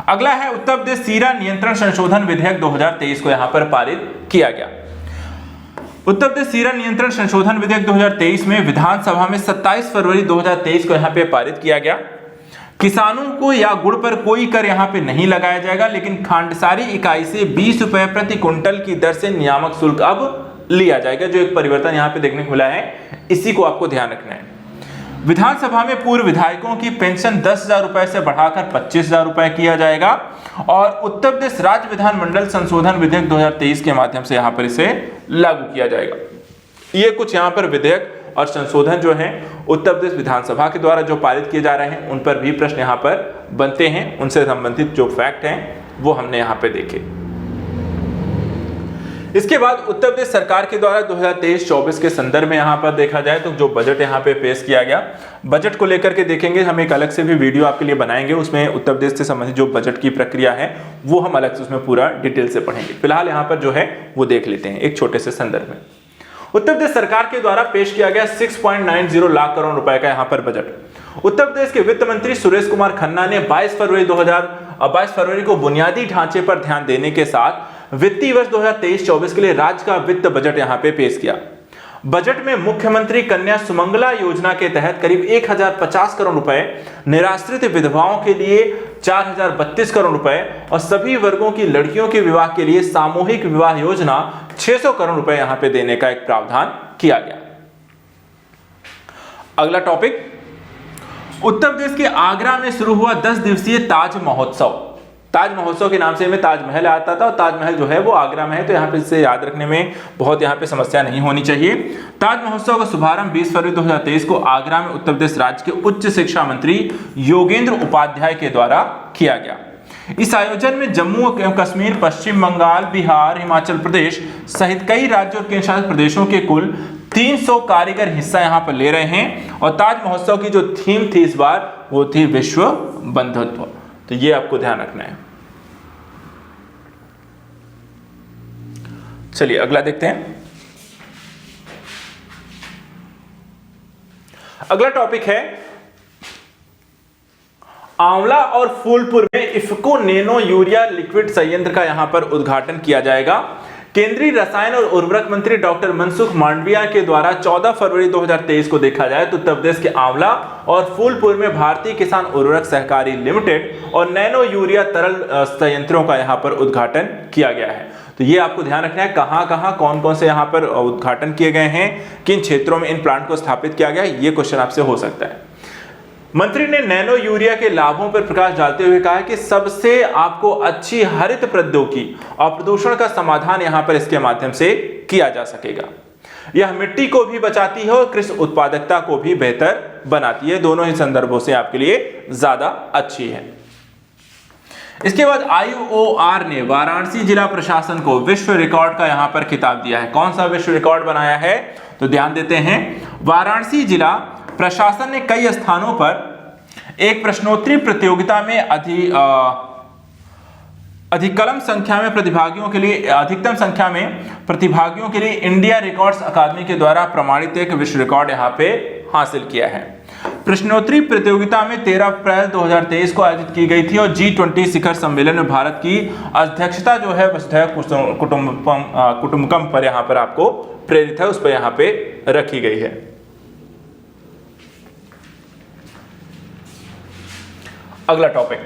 अगला है, उत्तर प्रदेश सीरा नियंत्रण संशोधन विधेयक 2023 को यहां पर पारित किया गया। उत्तर प्रदेश सीरा नियंत्रण संशोधन विधेयक 2023 में विधानसभा में 27 फरवरी 2023 को यहां पे पारित किया गया। किसानों को या गुड़ पर कोई कर यहां पे नहीं लगाया जाएगा, लेकिन खांडसारी इकाई से 20 रुपए प्रति क्विंटल की दर से नियामक शुल्क अब लिया जाएगा। जो एक परिवर्तन यहां पे देखने को मिला है, इसी को आपको ध्यान रखना है। विधानसभा में पूर्व विधायकों की पेंशन 10,000 रुपए से बढ़ाकर 25,000 रुपए किया जाएगा और उत्तर प्रदेश राज्य विधानमंडल संशोधन विधेयक 2023 के माध्यम से यहां पर इसे लागू किया जाएगा। ये कुछ यहां पर विधेयक और संशोधन जो हैं उत्तर प्रदेश विधानसभा के द्वारा जो पारित किए जा रहे हैं, उन पर भी प्रश्न यहां पर बनते हैं। उनसे संबंधित जो फैक्ट हैं वो हमने यहां पे देखे। इसके बाद उत्तर प्रदेश सरकार के द्वारा 2023-24 के संदर्भ में यहाँ पर देखा जाए तो जो बजट यहाँ पे पेश किया गया, बजट को लेकर के देखेंगे, हम एक अलग से भी वीडियो आपके लिए बनाएंगे, उसमें उत्तर प्रदेश से संबंधित जो बजट की प्रक्रिया है वो हम अलग से उसमें पूरा डिटेल से पढ़ेंगे। फिलहाल यहाँ पर जो है वो देख लेते हैं एक छोटे से संदर्भ में। उत्तर प्रदेश सरकार के द्वारा पेश किया गया 6.90 लाख करोड़ रुपए का यहाँ पर बजट। उत्तर प्रदेश के वित्त मंत्री सुरेश कुमार खन्ना ने 22 फरवरी को बुनियादी ढांचे पर ध्यान देने के साथ वित्तीय वर्ष 2023-24 के लिए राज्य का वित्त बजट यहां पे पेश किया। बजट में मुख्यमंत्री कन्या सुमंगला योजना के तहत करीब 1050 करोड़ रुपए, निराश्रित विधवाओं के लिए 4032 करोड़ रुपए और सभी वर्गों की लड़कियों के विवाह के लिए सामूहिक विवाह योजना 600 करोड़ रुपए यहां पे देने का एक प्रावधान किया गया। अगला टॉपिक, उत्तर प्रदेश के आगरा में शुरू हुआ 10 दिवसीय ताज महोत्सव। ताज महोत्सव के नाम से में ताजमहल आता था और ताजमहल जो है वो आगरा में है, तो यहाँ पे इसे याद रखने में बहुत यहाँ पे समस्या नहीं होनी चाहिए। ताज महोत्सव का शुभारंभ 20 फरवरी 2023 को आगरा में उत्तर प्रदेश राज्य के उच्च शिक्षा मंत्री योगेंद्र उपाध्याय के द्वारा किया गया। इस आयोजन में जम्मू एवं कश्मीर, पश्चिम बंगाल, बिहार, हिमाचल प्रदेश सहित कई राज्यों और केंद्र शासित प्रदेशों के कुल 300 कारीगर हिस्सा यहाँ पर ले रहे हैं और ताज महोत्सव की जो थीम थी इस बार वो थी विश्व बंधुत्व, तो ये आपको ध्यान रखना है। चलिए अगला देखते हैं। अगला टॉपिक है आंवला और फूलपुर में इफ्को नैनो यूरिया लिक्विड संयंत्र का यहां पर उद्घाटन किया जाएगा। केंद्रीय रसायन और उर्वरक मंत्री डॉक्टर मनसुख मांडविया के द्वारा 14 फरवरी 2023 को देखा जाए तो उत्तर प्रदेश के आंवला और फूलपुर में भारतीय किसान उर्वरक सहकारी लिमिटेड और नैनो यूरिया तरल संयंत्रों का यहां पर उद्घाटन किया गया है। तो ये आपको ध्यान रखना है कहां कौन कौन से यहां पर उद्घाटन किए गए हैं, किन क्षेत्रों में इन प्लांट को स्थापित किया गया है, ये क्वेश्चन आपसे हो सकता है। मंत्री ने नैनो यूरिया के लाभों पर प्रकाश डालते हुए कहा कि सबसे आपको अच्छी हरित प्रौद्योगिकी और प्रदूषण का समाधान यहां पर इसके माध्यम से किया जा सकेगा। यह मिट्टी को भी बचाती है और कृषि उत्पादकता को भी बेहतर बनाती है। दोनों ही संदर्भों से आपके लिए ज्यादा अच्छी है। इसके बाद IOR ने वाराणसी जिला प्रशासन को विश्व रिकॉर्ड का यहां पर खिताब दिया है। कौन सा विश्व रिकॉर्ड बनाया है तो ध्यान देते हैं। वाराणसी जिला प्रशासन ने कई स्थानों पर एक प्रश्नोत्तरी प्रतियोगिता में अधिकतम संख्या में प्रतिभागियों के लिए इंडिया रिकॉर्ड्स अकादमी के द्वारा प्रमाणित एक विश्व रिकॉर्ड यहां पे हासिल किया है। प्रश्नोत्तरी प्रतियोगिता में 13 अप्रैल 2023 को आयोजित की गई थी और G20 शिखर सम्मेलन में भारत की अध्यक्षता जो है वसुधैव कुटुंबकम पर यहां पर आपको प्रेरित है, उस पर यहां पे रखी गई है। अगला टॉपिक,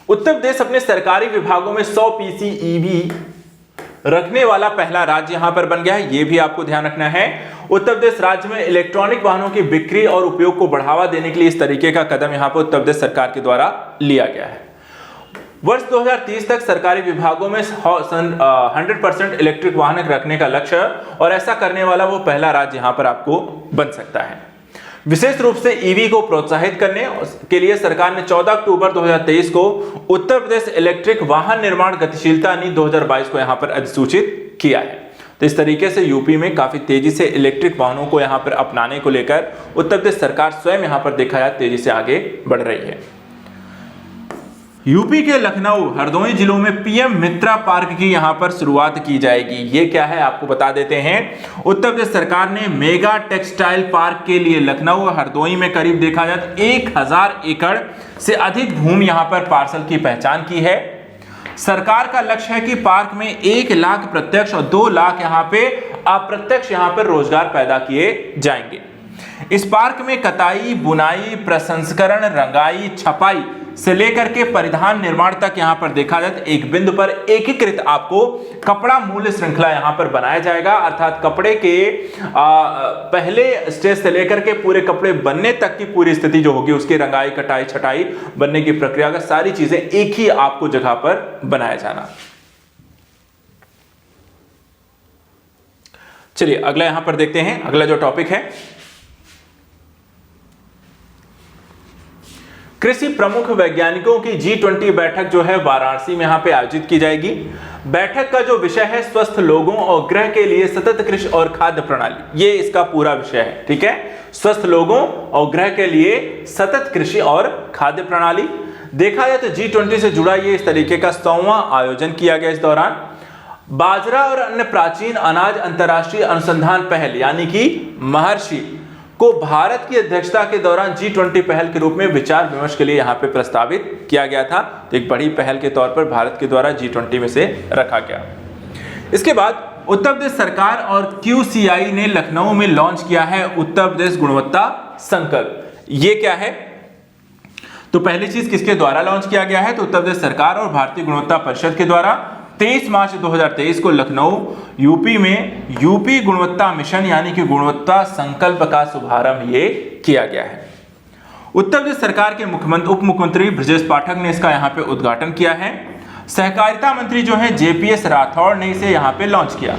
उत्तर प्रदेश अपने सरकारी विभागों में 100 PC EV रखने वाला पहला राज्य यहां पर बन गया है। यह भी आपको ध्यान रखना है। उत्तर प्रदेश राज्य में इलेक्ट्रॉनिक वाहनों की बिक्री और उपयोग को बढ़ावा देने के लिए इस तरीके का कदम यहां पर उत्तर प्रदेश सरकार के द्वारा लिया गया है। वर्ष 2030 तक सरकारी विभागों में 100% इलेक्ट्रिक वाहन रखने का लक्ष्य और ऐसा करने वाला वो पहला राज्य यहां पर आपको बन सकता है। विशेष रूप से ईवी को प्रोत्साहित करने के लिए सरकार ने 14 अक्टूबर 2023 को उत्तर प्रदेश इलेक्ट्रिक वाहन निर्माण गतिशीलता नीति 2022 को यहां पर अधिसूचित किया है। तो इस तरीके से यूपी में काफी तेजी से इलेक्ट्रिक वाहनों को यहां पर अपनाने को लेकर उत्तर प्रदेश सरकार स्वयं यहां पर देखा जाए तेजी से आगे बढ़ रही है। यूपी के लखनऊ, हरदोई जिलों में पीएम मित्रा पार्क की यहां पर शुरुआत की जाएगी। ये क्या है आपको बता देते हैं। उत्तर प्रदेश सरकार ने मेगा टेक्सटाइल पार्क के लिए लखनऊ और हरदोई में करीब देखा जाए तो 1000 एकड़ से अधिक भूमि यहां पर पार्सल की पहचान की है। सरकार का लक्ष्य है कि पार्क में 1 लाख प्रत्यक्ष और 2 लाख यहां पे अप्रत्यक्ष यहां पर रोजगार पैदा किए जाएंगे। इस पार्क में कताई, बुनाई, प्रसंस्करण, रंगाई, छपाई से लेकर के परिधान निर्माण तक यहां पर देखा जाए तो एक बिंदु पर एकीकृत आपको कपड़ा मूल्य श्रृंखला यहां पर बनाया जाएगा। अर्थात कपड़े के पहले स्टेज से लेकर के पूरे कपड़े बनने तक की पूरी स्थिति जो होगी, उसकी रंगाई, कटाई, छटाई, बनने की प्रक्रिया का सारी चीजें एक ही आपको जगह पर बनाया जाना। चलिए अगला यहां पर देखते हैं। अगला जो टॉपिक है कृषि प्रमुख वैज्ञानिकों की G20 बैठक जो है वाराणसी में यहाँ पे आयोजित की जाएगी। बैठक का जो विषय है स्वस्थ लोगों और ग्रह के लिए सतत कृषि और खाद्य प्रणाली, ये इसका पूरा विषय है। ठीक है, स्वस्थ लोगों और ग्रह के लिए सतत कृषि और खाद्य प्रणाली। देखा जाए तो G20 से जुड़ा ये इस तरीके का 100वां आयोजन किया गया। इस दौरान बाजरा और अन्य प्राचीन अनाज अंतर्राष्ट्रीय अनुसंधान पहल यानी कि महर्षि को भारत की अध्यक्षता के दौरान G20 पहल के रूप में विचार विमर्श के लिए यहाँ पे प्रस्तावित किया गया था। तो एक बड़ी पहल के तौर पर भारत के द्वारा G20 में से रखा गया। इसके बाद उत्तर प्रदेश सरकार और QCI ने लखनऊ में लॉन्च किया है उत्तर प्रदेश गुणवत्ता संकल्प। ये क्या है? तो पहली चीज किसके द्वारा लॉन्च किया गया है? तो उत्तर प्रदेश सरकार और भारतीय गुणवत्ता परिषद के द्वारा 23 मार्च 2023 को लखनऊ यूपी में यूपी गुणवत्ता मिशन यानी कि गुणवत्ता संकल्प का शुभारंभ ये किया गया है। उत्तर प्रदेश सरकार के उप मुख्यमंत्री ब्रजेश पाठक ने इसका यहाँ पे उद्घाटन किया है। सहकारिता मंत्री जो है JPS राठौड़ ने इसे यहाँ पे लॉन्च किया।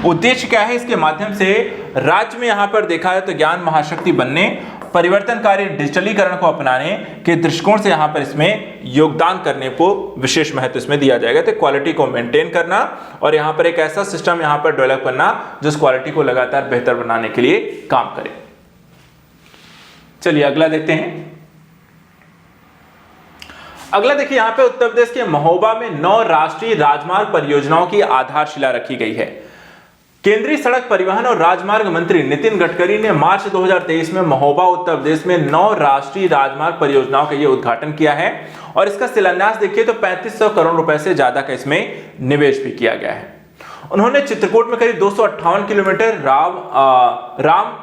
उद्देश्य क्या है? इसके माध्यम से राज्य में यहाँ पर देखा जाए तो ज्ञान महाशक्ति बनने, परिवर्तनकारी डिजिटलीकरण को अपनाने के दृष्टिकोण से यहाँ पर इसमें योगदान करने को विशेष महत्व इसमें दिया जाएगा। तो क्वालिटी को मेंटेन करना और यहाँ पर एक ऐसा सिस्टम यहाँ पर डेवलप करना जो इस क्वालिटी को लगातार बेहतर बनाने के लिए काम करे। चलिए अगला देखते हैं। अगला देखिए, यहाँ पे उत्तर प्रदेश के महोबा में 9 राष्ट्रीय राजमार्ग परियोजनाओं की आधारशिला रखी गई है। केंद्रीय सड़क परिवहन और राजमार्ग मंत्री नितिन गडकरी ने मार्च 2023 में महोबा उत्तर प्रदेश में 9 राष्ट्रीय राजमार्ग परियोजनाओं का ये उद्घाटन किया है और इसका शिलान्यास देखिए तो 3500 करोड़ रुपए से ज्यादा का इसमें निवेश भी किया गया है। उन्होंने चित्रकूट में करीब 258 किलोमीटर राम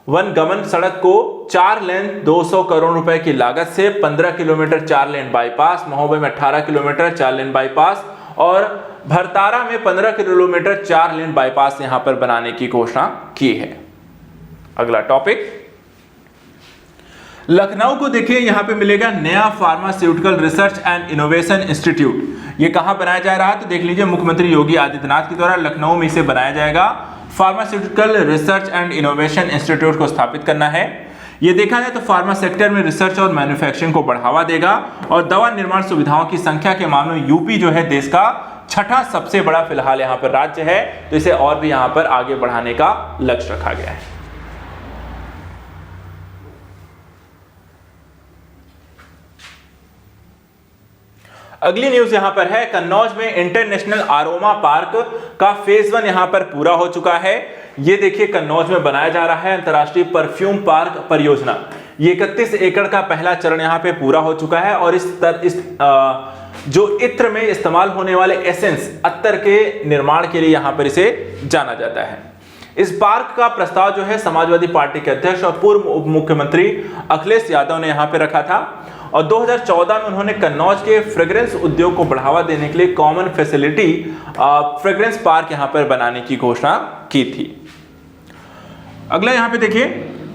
वन गमन सड़क को 4 लेन 200 करोड़ रुपए की लागत से 15 किलोमीटर 4 लेन बाईपास, महोबा में 18 किलोमीटर 4 लेन बाईपास और भरतारा में 15 किलोमीटर 4 लेन बाईपास यहां पर बनाने की घोषणा की है। अगला टॉपिक, लखनऊ को देखिए यहां पे मिलेगा नया pharmaceutical research and innovation institute. ये कहां बनाया जा रहा है? तो देख लीजिए, मुख्यमंत्री योगी आदित्यनाथ के द्वारा लखनऊ में इसे बनाया जाएगा। Pharmaceutical research and innovation institute को स्थापित करना है। ये देखा जाए तो फार्मा सेक्टर में रिसर्च और मैन्युफैक्चरिंग को बढ़ावा देगा और दवा निर्माण सुविधाओं की संख्या के मामले में यूपी जो है देश का 6ठा सबसे बड़ा फिलहाल यहाँ पर राज्य है, तो इसे और भी यहाँ पर आगे बढ़ाने का लक्ष्य रखा गया है। अगली न्यूज यहां पर है, कन्नौज में इंटरनेशनल आरोमा पार्क का फेज 1 यहां पर पूरा हो चुका है। ये देखिए कन्नौज में बनाया जा रहा है अंतरराष्ट्रीय परफ्यूम पार्क परियोजना। ये 31 एकड़ का पहला चरण यहां पे पूरा हो चुका है और जो इत्र में इस्तेमाल होने वाले एसेंस अत्तर के निर्माण के लिए यहां पर इसे जाना जाता है। इस पार्क का प्रस्ताव जो है समाजवादी पार्टी के अध्यक्ष और पूर्व उप मुख्यमंत्री अखिलेश यादव ने यहां पे रखा था और 2014 में उन्होंने कन्नौज के फ्रेग्रेंस उद्योग को बढ़ावा देने के लिए कॉमन फैसिलिटी फ्रेग्रेंस पार्क यहां पर बनाने की घोषणा की थी। अगला यहां पे देखिए,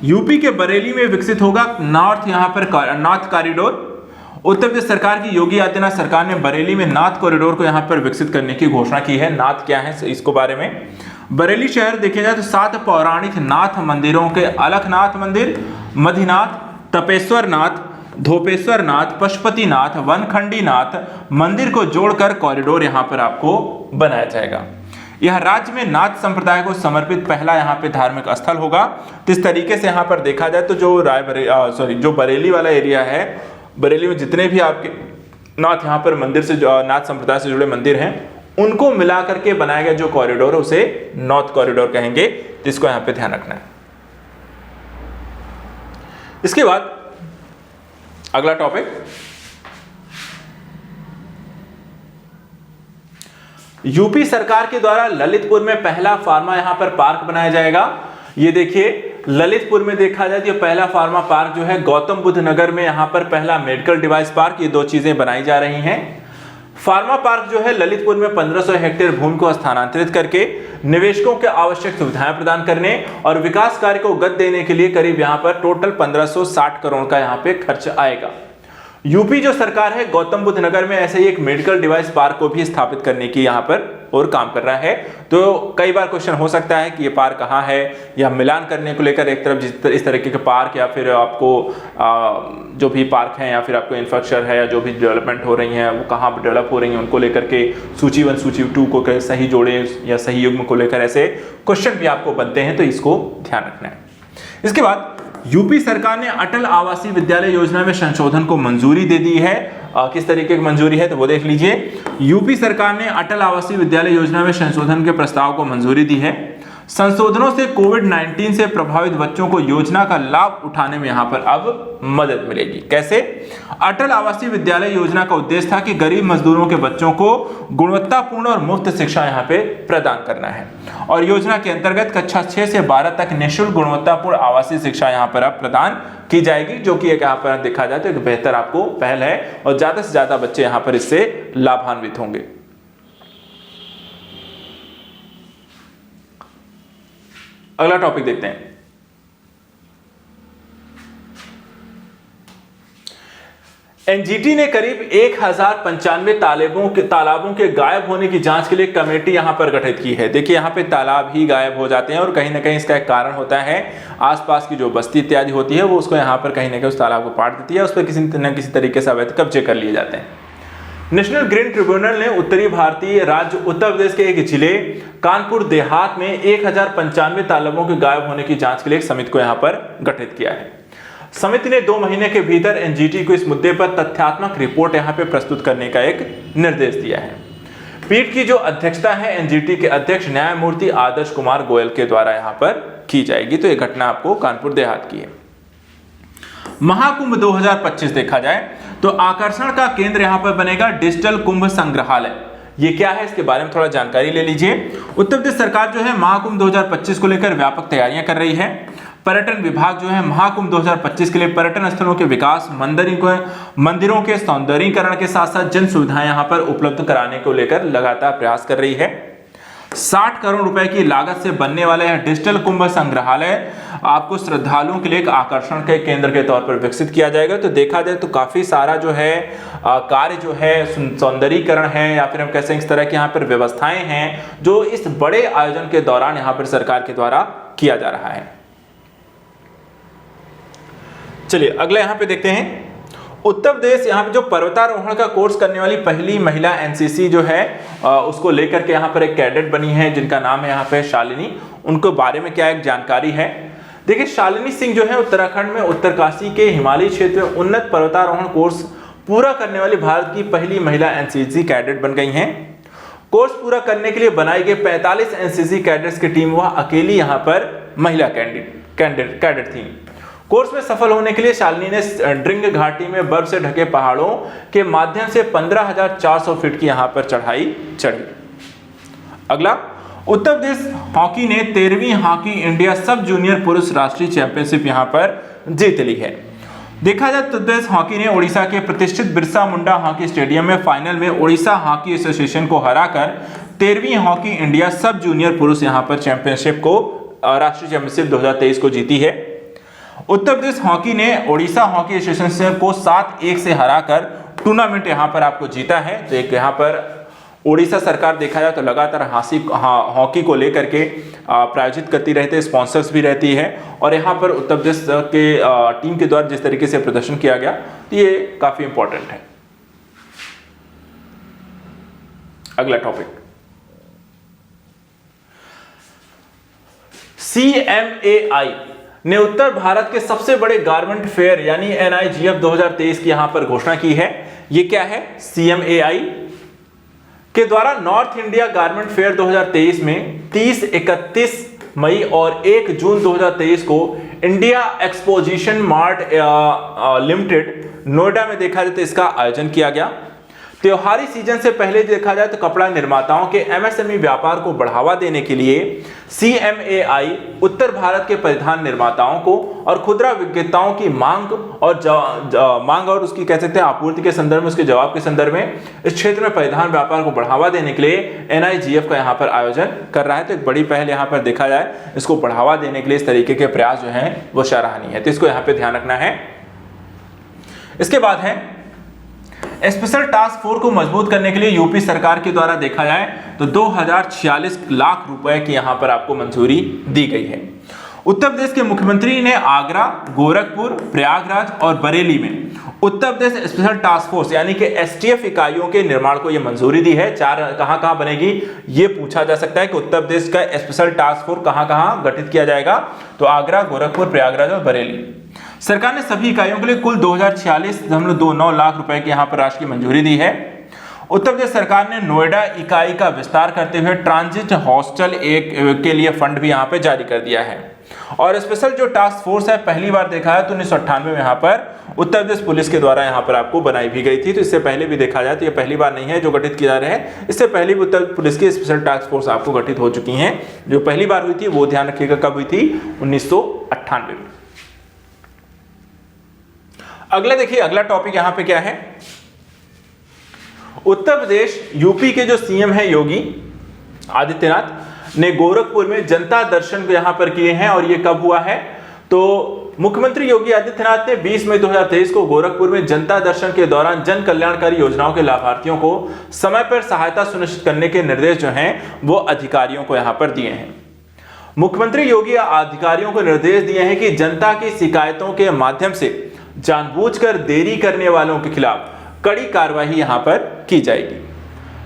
यूपी के बरेली में विकसित होगा नॉर्थ कॉरिडोर। उत्तर प्रदेश सरकार की योगी आदित्यनाथ सरकार ने बरेली में नाथ कॉरिडोर को यहां पर विकसित करने की घोषणा की है। नाथ क्या है इसको बारे में, बरेली शहर देखा जाए तो 7 पौराणिक नाथ मंदिरों के अलखनाथ मंदिर, मधिनाथ, तपेश्वर नाथ, धोपेश्वर नाथ, पशुपति नाथ, वनखंडी नाथ मंदिर को जोड़कर कॉरिडोर यहां पर आपको बनाया जाएगा। यह राज्य में नाथ संप्रदाय को समर्पित पहला यहां पे धार्मिक स्थल होगा। तो इस तरीके से यहां पर देखा जाए तो जो बरेली वाला एरिया है, बरेली में जितने भी आपके नाथ यहां पर मंदिर से नाथ संप्रदाय से जुड़े मंदिर हैं उनको मिला करके बनाया गया जो कॉरिडोर है उसे नॉर्थ कॉरिडोर कहेंगे। तो इसको यहां पे ध्यान रखना है। इसके बाद अगला टॉपिक, यूपी सरकार के द्वारा ललितपुर में पहला फार्मा यहां पर पार्क बनाया जाएगा। ये देखिए ललितपुर में देखा जाए तो पहला फार्मा पार्क जो है गौतम बुद्ध नगर में यहां पर पहला मेडिकल डिवाइस पार्क, ये 2 चीजें बनाई जा रही हैं। फार्मा पार्क जो है ललितपुर में 1500 हेक्टेयर भूमि को स्थानांतरित करके निवेशकों के आवश्यक सुविधाएं प्रदान करने और विकास कार्य को गति देने के लिए करीब यहां पर टोटल 1560 करोड़ का यहां पे खर्च आएगा। यूपी जो सरकार है गौतम बुद्ध नगर में ऐसे ही एक मेडिकल डिवाइस पार्क को भी स्थापित करने की यहां पर और काम कर रहा है। तो कई बार क्वेश्चन हो सकता है कि ये पार्क कहाँ है, या मिलान करने को लेकर एक तरफ इस तरीके के पार्क, या फिर आपको जो भी पार्क हैं या फिर आपको इंफ्रास्ट्रक्चर है या जो भी डेवलपमेंट हो रही हैं वो कहाँ पर डेवलप हो रही हैं उनको लेकर के सूची 1 सूची 2 को सही जोड़े या सही युग्म को लेकर ऐसे क्वेश्चन भी आपको बनते हैं, तो इसको ध्यान रखना है। इसके बाद यूपी सरकार ने अटल आवासीय विद्यालय योजना में संशोधन को मंजूरी दे दी है। किस तरीके की मंजूरी है तो वो देख लीजिए। यूपी सरकार ने अटल आवासीय विद्यालय योजना में संशोधन के प्रस्ताव को मंजूरी दी है। संशोधनों से कोविड-19 से प्रभावित बच्चों को योजना का लाभ उठाने में यहां पर अब मदद मिलेगी। कैसे? अटल आवासीय विद्यालय योजना का उद्देश्य था कि गरीब मजदूरों के बच्चों को गुणवत्तापूर्ण और मुफ्त शिक्षा यहां पे प्रदान करना है, और योजना के अंतर्गत कक्षा 6 से 12 तक निःशुल्क गुणवत्तापूर्ण आवासीय शिक्षा यहां पर अब प्रदान की जाएगी, जो कि यहाँ पर देखा जाए तो एक बेहतर आपको पहल है और ज्यादा से ज्यादा बच्चे यहां पर इससे लाभान्वित होंगे। अगला टॉपिक देखते हैं। एनजीटी ने करीब 1095 तालाबों के गायब होने की जांच के लिए कमेटी यहां पर गठित की है। देखिए यहां पे तालाब ही गायब हो जाते हैं और कहीं ना कहीं इसका एक कारण होता है, आसपास की जो बस्ती इत्यादि होती है वो उसको यहां पर कहीं ना कहीं उस तालाब को पाट देती है, उस पर किसी न किसी तरीके से अवैध कब्जे कर लिए जाते हैं। नेशनल ग्रीन ट्रिब्यूनल ने उत्तरी भारतीय राज्य उत्तर प्रदेश के एक जिले कानपुर देहात में 1095 तालाबों के गायब होने की जांच के लिए एक समिति को यहां पर गठित किया है। समिति ने 2 महीने के भीतर एनजीटी को इस मुद्दे पर तथ्यात्मक रिपोर्ट यहां पे प्रस्तुत करने का एक निर्देश दिया है। पीठ की जो अध्यक्षता है एनजीटी के अध्यक्ष न्यायमूर्ति आदर्श कुमार गोयल के द्वारा यहां पर की जाएगी। तो यह घटना आपको कानपुर देहात की है। महाकुंभ 2025 देखा जाए तो आकर्षण का केंद्र यहां पर बनेगा डिजिटल कुंभ संग्रहालय। ये क्या है इसके बारे में थोड़ा जानकारी ले लीजिए। उत्तर प्रदेश सरकार जो है महाकुंभ 2025 को लेकर व्यापक तैयारियां कर रही है। पर्यटन विभाग जो है महाकुंभ 2025 के लिए पर्यटन स्थलों के विकास, मंदिरों के सौंदर्यीकरण के साथ साथ जन सुविधाएं यहां पर उपलब्ध कराने को लेकर लगातार प्रयास कर रही है। 60 करोड़ रुपए की लागत से बनने वाला यह डिजिटल कुंभ संग्रहालय आपको श्रद्धालुओं के लिए एक आकर्षण के केंद्र के तौर पर विकसित किया जाएगा। तो देखा जाए तो काफी सारा जो है कार्य जो है सौंदर्यीकरण है या फिर हम कह सकते हैं इस तरह की यहाँ पर व्यवस्थाएं हैं जो इस बड़े आयोजन के दौरान यहाँ पर सरकार के द्वारा किया जा रहा है। चलिए अगला यहाँ पे देखते हैं। उत्तर प्रदेश यहाँ पे जो पर्वतारोहण का कोर्स करने वाली पहली महिला एनसीसी जो है उसको लेकर के यहाँ पर एक कैडेट बनी है जिनका नाम है यहाँ पे शालिनी। उनको बारे में क्या एक जानकारी है, देखिए शालिनी सिंह जो है उत्तराखंड में उत्तरकाशी के हिमालयी क्षेत्र में उन्नत पर्वतारोहण कोर्स पूरा करने वाली भारत की पहली महिला एनसीसी कैडेट बन गई हैं। कोर्स पूरा करने के लिए बनाई गई 45 एनसीसी कैडेट्स की टीम वह अकेली यहाँ पर महिला कैडेट थी। कोर्स में सफल होने के लिए शालिनी ने ड्रिंग घाटी में बर्फ से ढके पहाड़ों के माध्यम से 15,400 फीट की यहां पर चढ़ाई चढ़ी। अगला, उत्तर प्रदेश हॉकी ने 13वीं हॉकी इंडिया सब जूनियर पुरुष राष्ट्रीय चैंपियनशिप यहां पर जीत ली है। देखा जाए उत्तर प्रदेश हॉकी ने उड़ीसा के प्रतिष्ठित बिरसा मुंडा हॉकी स्टेडियम में फाइनल में उड़ीसा हॉकी एसोसिएशन को हराकर 13वीं हॉकी इंडिया सब जूनियर पुरुष यहां पर चैंपियनशिप को राष्ट्रीय चैंपियनशिप 2023 को जीती है। उत्तर प्रदेश हॉकी ने उड़ीसा हॉकी एसोसिएशन को 7-1 से हराकर टूर्नामेंट यहां पर आपको जीता है। तो एक यहां पर उड़ीसा सरकार देखा जाए तो लगातार हॉकी को लेकर के प्रायोजित करती रहती है, स्पॉन्सर्स भी रहती है, और यहां पर उत्तर प्रदेश के टीम के द्वारा जिस तरीके से प्रदर्शन किया गया तो ये काफी इंपॉर्टेंट है। अगला टॉपिक, CMAI ने उत्तर भारत के सबसे बड़े गारमेंट फेयर यानी NIGF 2023 की यहां पर घोषणा की है। ये क्या है? CMAI के द्वारा नॉर्थ इंडिया गारमेंट फेयर 2023 में 30, 31 मई और 1 जून 2023 को India exposition mart limited Noida में देखा जाए तो इसका आयोजन किया गया। त्योहारी सीजन से पहले देखा जाए तो कपड़ा निर्माताओं के MSME व्यापार को बढ़ावा देने के लिए CMAI उत्तर भारत के परिधान निर्माताओं को और खुदरा विक्रेताओं की मांग और उसकी कह सकते हैं आपूर्ति के संदर्भ में, उसके जवाब के संदर्भ में इस क्षेत्र में परिधान व्यापार को बढ़ावा देने के लिए NIGF का यहाँ पर आयोजन कर रहा है। तो एक बड़ी पहल यहाँ पर देखा जाए, इसको बढ़ावा देने के लिए इस तरीके के प्रयास जो है वो सराहनीय है, तो इसको यहाँ पे ध्यान रखना है। इसके बाद है स्पेशल टास्क फोर्स को मजबूत करने के लिए यूपी सरकार के द्वारा देखा जाए तो 2046 लाख रुपए की यहां पर आपको मंजूरी दी गई है। उत्तर प्रदेश के मुख्यमंत्री ने आगरा, गोरखपुर, प्रयागराज और बरेली में Uttar Pradesh special task force यानी कि एसटीएफ इकाइयों के निर्माण को यह मंजूरी दी है। चार कहां बनेगी ये पूछा जा सकता है कि उत्तर प्रदेश का स्पेशल टास्क फोर्स कहां गठित किया जाएगा, तो आगरा, गोरखपुर, प्रयागराज और बरेली। सरकार ने सभी इकाइयों के लिए कुल 2046.29 लाख रुपए की यहां पर राशि की मंजूरी दी है। उत्तर प्रदेश सरकार ने नोएडा इकाई का विस्तार करते हुए ट्रांजिट हॉस्टल के लिए फंड भी यहां पे जारी कर दिया है। और स्पेशल जो टास्क फोर्स है पहली बार देखा है तो 1998 में यहां पर उत्तर प्रदेश पुलिस के द्वारा यहां पर आपको बनाई भी गई थी। तो इससे पहले भी देखा जाए तो ये पहली बार नहीं है जो गठित किया जा रहा है। इससे पहले भी उत्तर पुलिस की स्पेशल टास्क फोर्स आपको गठित हो चुकी हैं। जो पहली बार हुई थी वो ध्यान रखिएगा कब हुई थी, 1998 में। अगला देखिए, अगला टॉपिक यहां पे क्या है, उत्तर प्रदेश यूपी के जो सीएम है योगी आदित्यनाथ ने गोरखपुर में जनता दर्शन यहां पर किए हैं। और ये कब हुआ है, तो मुख्यमंत्री योगी आदित्यनाथ ने 20 मई 2023 को गोरखपुर में जनता दर्शन के दौरान जन कल्याणकारी योजनाओं के लाभार्थियों को समय पर सहायता सुनिश्चित करने के निर्देश जो हैं वो अधिकारियों को यहां पर दिए हैं। मुख्यमंत्री योगी अधिकारियों को निर्देश दिए हैं कि जनता की शिकायतों के माध्यम से जानबूझकर देरी करने वालों के खिलाफ कड़ी कार्रवाई यहां पर की जाएगी।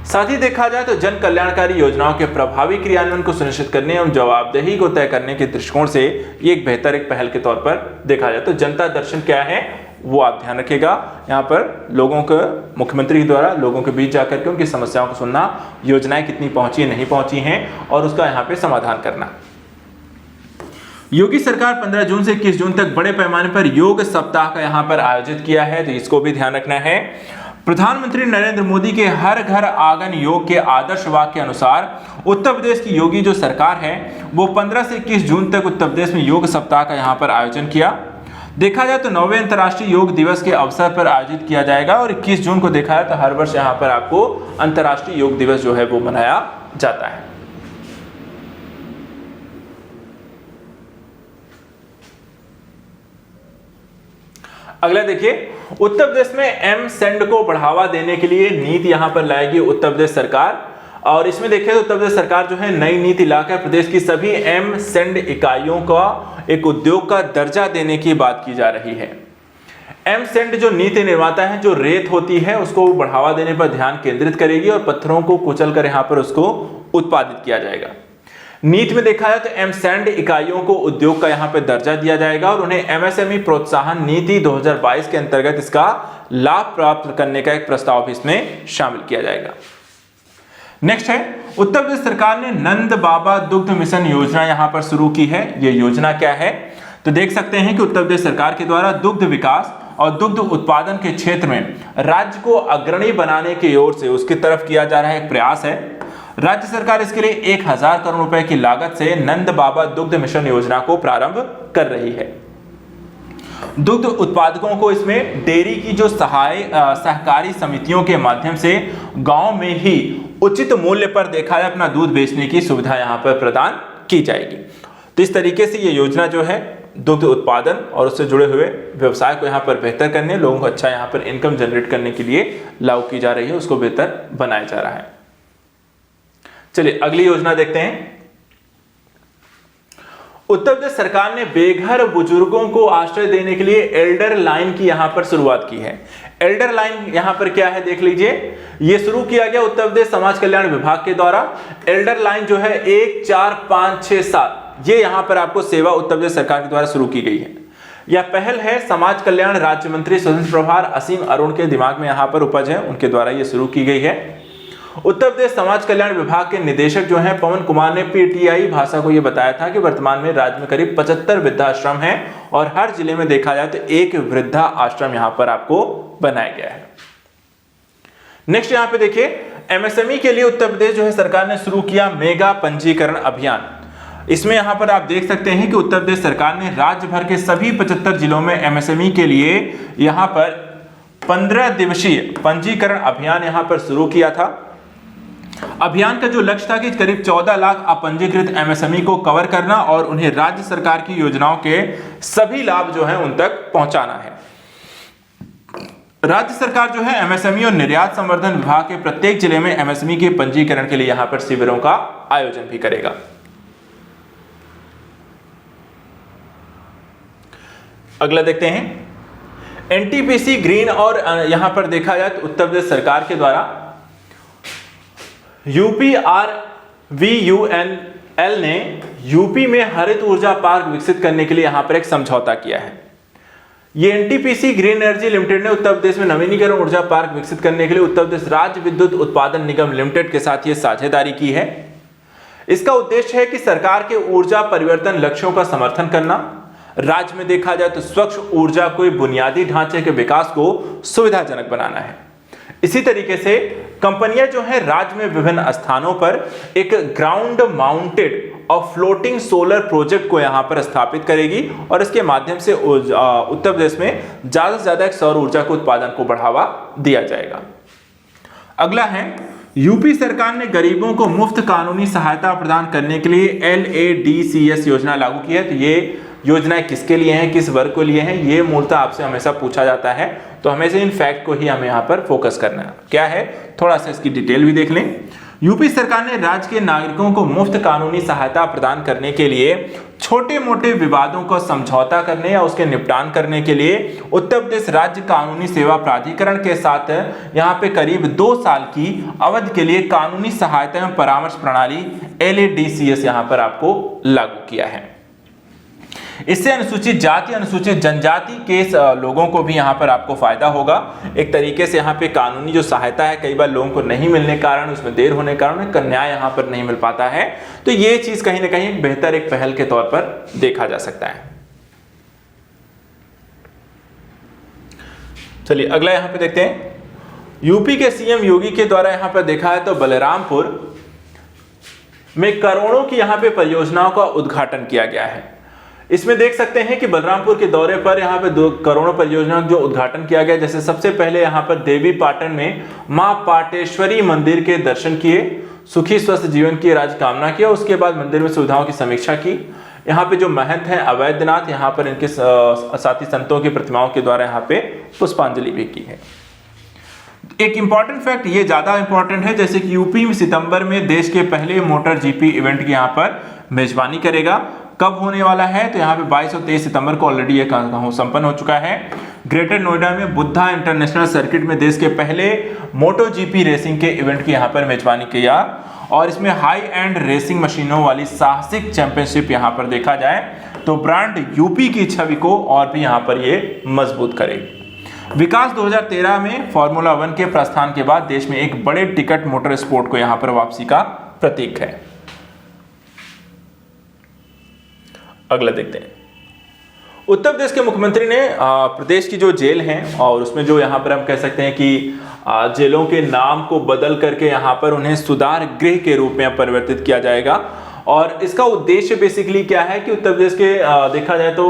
साथ ही देखा जाए तो जन कल्याणकारी योजनाओं के प्रभावी क्रियान्वयन को सुनिश्चित करने एवं जवाबदेही को तय करने के दृष्टिकोण से ये एक बेहतर एक पहल के तौर पर देखा जाए। तो जनता दर्शन क्या है वो आप ध्यान रखिएगा। यहाँ पर लोगों को मुख्यमंत्री द्वारा लोगों के बीच जाकर के उनकी समस्याओं को सुनना, योजनाएं कितनी पहुंची नहीं पहुंची हैं और उसका यहाँ पे समाधान करना। योगी सरकार 15 जून से 21 जून तक बड़े पैमाने पर योग सप्ताह का यहां पर आयोजित किया है, तो इसको भी ध्यान रखना है। प्रधानमंत्री नरेंद्र मोदी के हर घर आंगन योग के आदर्श वाक्य के अनुसार उत्तर प्रदेश की योगी जो सरकार है वो 15 से 21 जून तक उत्तर प्रदेश में योग सप्ताह का यहां पर आयोजन किया। देखा जाए तो 9वें अंतर्राष्ट्रीय योग दिवस के अवसर पर आयोजित किया जाएगा और 21 जून को देखा जाए तो हर वर्ष यहां पर आपको अंतर्राष्ट्रीय योग दिवस जो है वो मनाया जाता है। अगला देखिए, उत्तर प्रदेश में एम-सेंड को बढ़ावा देने के लिए नीति यहां पर लाएगी उत्तर प्रदेश सरकार। और इसमें देखिए तो उत्तर प्रदेश सरकार जो है नई नीति लाकर प्रदेश की सभी एम-सेंड इकाइयों का एक उद्योग का दर्जा देने की बात की जा रही है। एम-सेंड जो नीति निर्माता है, जो रेत होती है उसको बढ़ावा देने पर ध्यान केंद्रित करेगी और पत्थरों को कुचलकर यहां पर उसको उत्पादित किया जाएगा। नीति में देखा जाए तो एम-सैंड इकाइयों को उद्योग का यहां पे दर्जा दिया जाएगा और उन्हें एमएसएमई प्रोत्साहन नीति 2022 के अंतर्गत इसका लाभ प्राप्त करने का एक प्रस्ताव भी इसमें शामिल किया जाएगा। नेक्स्ट है, उत्तर प्रदेश सरकार ने नंद बाबा दुग्ध मिशन योजना यहां पर शुरू की है। ये योजना क्या है, तो देख सकते हैं कि उत्तर प्रदेश सरकार के द्वारा दुग्ध विकास और दुग्ध उत्पादन के क्षेत्र में राज्य को अग्रणी बनाने की ओर से उसकी तरफ किया जा रहा है एक प्रयास है। राज्य सरकार इसके लिए 1000 करोड़ रुपए की लागत से नंद बाबा दुग्ध मिशन योजना को प्रारंभ कर रही है। दुग्ध उत्पादकों को इसमें डेयरी की जो सहकारी समितियों के माध्यम से गांव में ही उचित मूल्य पर देखा जाए अपना दूध बेचने की सुविधा यहां पर प्रदान की जाएगी। तो इस तरीके से ये योजना जो है दुग्ध उत्पादन और उससे जुड़े हुए व्यवसाय को यहाँ पर बेहतर करने, लोगों को अच्छा यहाँ पर इनकम जनरेट करने के लिए लागू की जा रही है, उसको बेहतर बनाया जा रहा है। चलिए अगली योजना देखते हैं। उत्तर प्रदेश सरकार ने बेघर बुजुर्गों को आश्रय देने के लिए एल्डर लाइन की यहां पर शुरुआत की है। एल्डर लाइन यहां पर क्या है देख लीजिए, यह शुरू किया गया उत्तर प्रदेश समाज कल्याण विभाग के द्वारा। एल्डर लाइन जो है 1, 4, 5, 6, 7 ये यहां पर आपको सेवा उत्तर प्रदेश सरकार के द्वारा शुरू की गई है। यह पहल है समाज कल्याण राज्य मंत्री स्वतंत्र प्रभार असीम अरुण के दिमाग में यहां पर उपज है, उनके द्वारा यह शुरू की गई है। उत्तर प्रदेश समाज कल्याण विभाग के निदेशक जो हैं पवन कुमार ने पीटीआई भाषा को यह बताया था कि वर्तमान में राज्य में करीब 75 वृद्धाश्रम हैं और हर जिले में देखा जाए तो एक वृद्धा आश्रम यहां पर आपको बनाया गया है। नेक्स्ट यहां पे देखिए, एमएसएमई के लिए उत्तर प्रदेश जो है सरकार ने शुरू किया मेगा पंजीकरण अभियान। इसमें यहां पर आप देख सकते हैं कि उत्तर प्रदेश सरकार ने राज्य भर के सभी 75 जिलों में एमएसएमई के लिए यहां पर 15 दिवसीय पंजीकरण अभियान यहां पर शुरू किया था। अभियान का जो लक्ष्य था कि करीब 14 लाख अपंजीकृत एमएसएमई को कवर करना और उन्हें राज्य सरकार की योजनाओं के सभी लाभ जो हैं उन तक पहुंचाना है। राज्य सरकार जो है एमएसएमई और निर्यात संवर्धन विभाग के प्रत्येक जिले में एमएसएमई के पंजीकरण के लिए यहां पर शिविरों का आयोजन भी करेगा। अगला देखते हैं एनटीपीसी ग्रीन, और यहां पर देखा जाए तो उत्तर प्रदेश सरकार के द्वारा UPRVUNL ने यूपी में हरित ऊर्जा पार्क विकसित करने के लिए यहां पर एक समझौता किया है। ये एनटीपीसी ग्रीन एनर्जी लिमिटेड ने उत्तर प्रदेश में नवीनीकरण ऊर्जा पार्क विकसित करने के लिए उत्तर प्रदेश राज्य विद्युत उत्पादन निगम लिमिटेड के साथ ये साझेदारी की है। इसका उद्देश्य है कि सरकार के ऊर्जा परिवर्तन लक्ष्यों का समर्थन करना, राज्य में देखा जाए तो स्वच्छ ऊर्जा को बुनियादी ढांचे के विकास को सुविधाजनक बनाना है। इसी तरीके से कंपनियां जो है राज्य में विभिन्न स्थानों पर एक ग्राउंड माउंटेड और फ्लोटिंग सोलर प्रोजेक्ट को यहां पर स्थापित करेगी और इसके माध्यम से उत्तर प्रदेश में ज्यादा से ज्यादा सौर ऊर्जा के उत्पादन को बढ़ावा दिया जाएगा। अगला है यूपी सरकार ने गरीबों को मुफ्त कानूनी सहायता प्रदान करने के लिए LADCS योजना लागू की है। तो ये योजनाएं किसके लिए हैं, किस वर्ग को लिए हैं, ये मूलतः आपसे हमेशा पूछा जाता है, तो हमेशा इन फैक्ट को ही हमें यहाँ पर फोकस करना है। क्या है, थोड़ा सा इसकी डिटेल भी देख लें। यूपी सरकार ने राज्य के नागरिकों को मुफ्त कानूनी सहायता प्रदान करने के लिए छोटे मोटे विवादों को समझौता करने या उसके निपटान करने के लिए उत्तर प्रदेश राज्य कानूनी सेवा प्राधिकरण के साथ यहाँ पे करीब 2 साल की अवधि के लिए कानूनी सहायता एवं परामर्श प्रणाली LADCS यहाँ पर आपको लागू किया है। इससे अनुसूचित जाति, अनुसूचित जनजाति के लोगों को भी यहाँ पर आपको फायदा होगा। एक तरीके से यहाँ पे कानूनी जो सहायता है कई बार लोगों को नहीं मिलने के कारण, उसमें देर होने के कारण न्याय यहाँ पर नहीं मिल पाता है, तो ये चीज कहीं ना कहीं बेहतर एक पहल के तौर पर देखा जा सकता है। चलिए अगला यहाँ पे देखते हैं। यूपी के CM योगी के द्वारा यहाँ पर देखा है तो बलरामपुर में करोड़ों की यहाँ पे परियोजनाओं का उद्घाटन किया गया है। इसमें देख सकते हैं कि बलरामपुर के दौरे पर यहाँ पे 2 करोड़ों परियोजनाओं जो उद्घाटन किया गया, जैसे सबसे पहले यहाँ पर देवी पाटन में मां पाटेश्वरी मंदिर के दर्शन किए, सुखी स्वस्थ जीवन की राज कामना किया, उसके बाद मंदिर में सुविधाओं की समीक्षा की। यहाँ पे जो महंत हैं अवैधनाथ, यहाँ पर इनके साथी संतों की प्रतिमाओं के द्वारा यहाँ पे पुष्पांजलि भी की है। एक इंपॉर्टेंट फैक्ट, ये ज्यादा इंपॉर्टेंट है, जैसे कि यूपी में सितंबर में देश के पहले मोटर GP इवेंट की यहाँ पर मेजबानी करेगा। कब होने वाला है, तो यहाँ पे 22 और 23 सितंबर को ऑलरेडी ये संपन्न हो चुका है। ग्रेटर नोएडा में बुद्धा इंटरनेशनल सर्किट में देश के पहले MotoGP रेसिंग के इवेंट की यहाँ पर मेजबानी किया और इसमें हाई एंड रेसिंग मशीनों वाली साहसिक चैंपियनशिप यहाँ पर देखा जाए तो ब्रांड यूपी की छवि को और भी यहाँ पर ये मजबूत करेगी। विकास 2013 में फॉर्मूला 1 के प्रस्थान के बाद देश में एक बड़े टिकट मोटर स्पोर्ट को यहाँ पर वापसी का प्रतीक है। अगला देखते हैं। उत्तर प्रदेश के मुख्यमंत्री ने प्रदेश की जो जेल हैं और उसमें जो यहाँ पर हम कह सकते हैं कि जेलों के नाम को बदल करके यहाँ पर उन्हें सुधार गृह के रूप में परिवर्तित किया जाएगा। और इसका उद्देश्य बेसिकली क्या है कि उत्तर प्रदेश के देखा जाए तो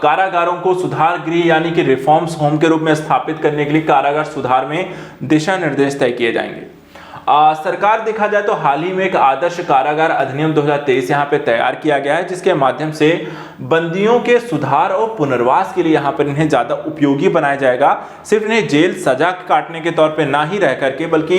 कारागारों को सुधार गृह यानी कि रिफॉर्म्स होम के रूप में स्थापित करने के लिए कारागार सुधार में दिशा निर्देश तय किए जाएंगे। सरकार देखा जाए तो हाल ही में एक आदर्श कारागार अधिनियम 2023 यहाँ पे तैयार किया गया है, जिसके माध्यम से बंदियों के सुधार और पुनर्वास के लिए यहाँ पर इन्हें ज्यादा उपयोगी बनाया जाएगा। सिर्फ इन्हें जेल सजा काटने के तौर पे ना ही रह करके, बल्कि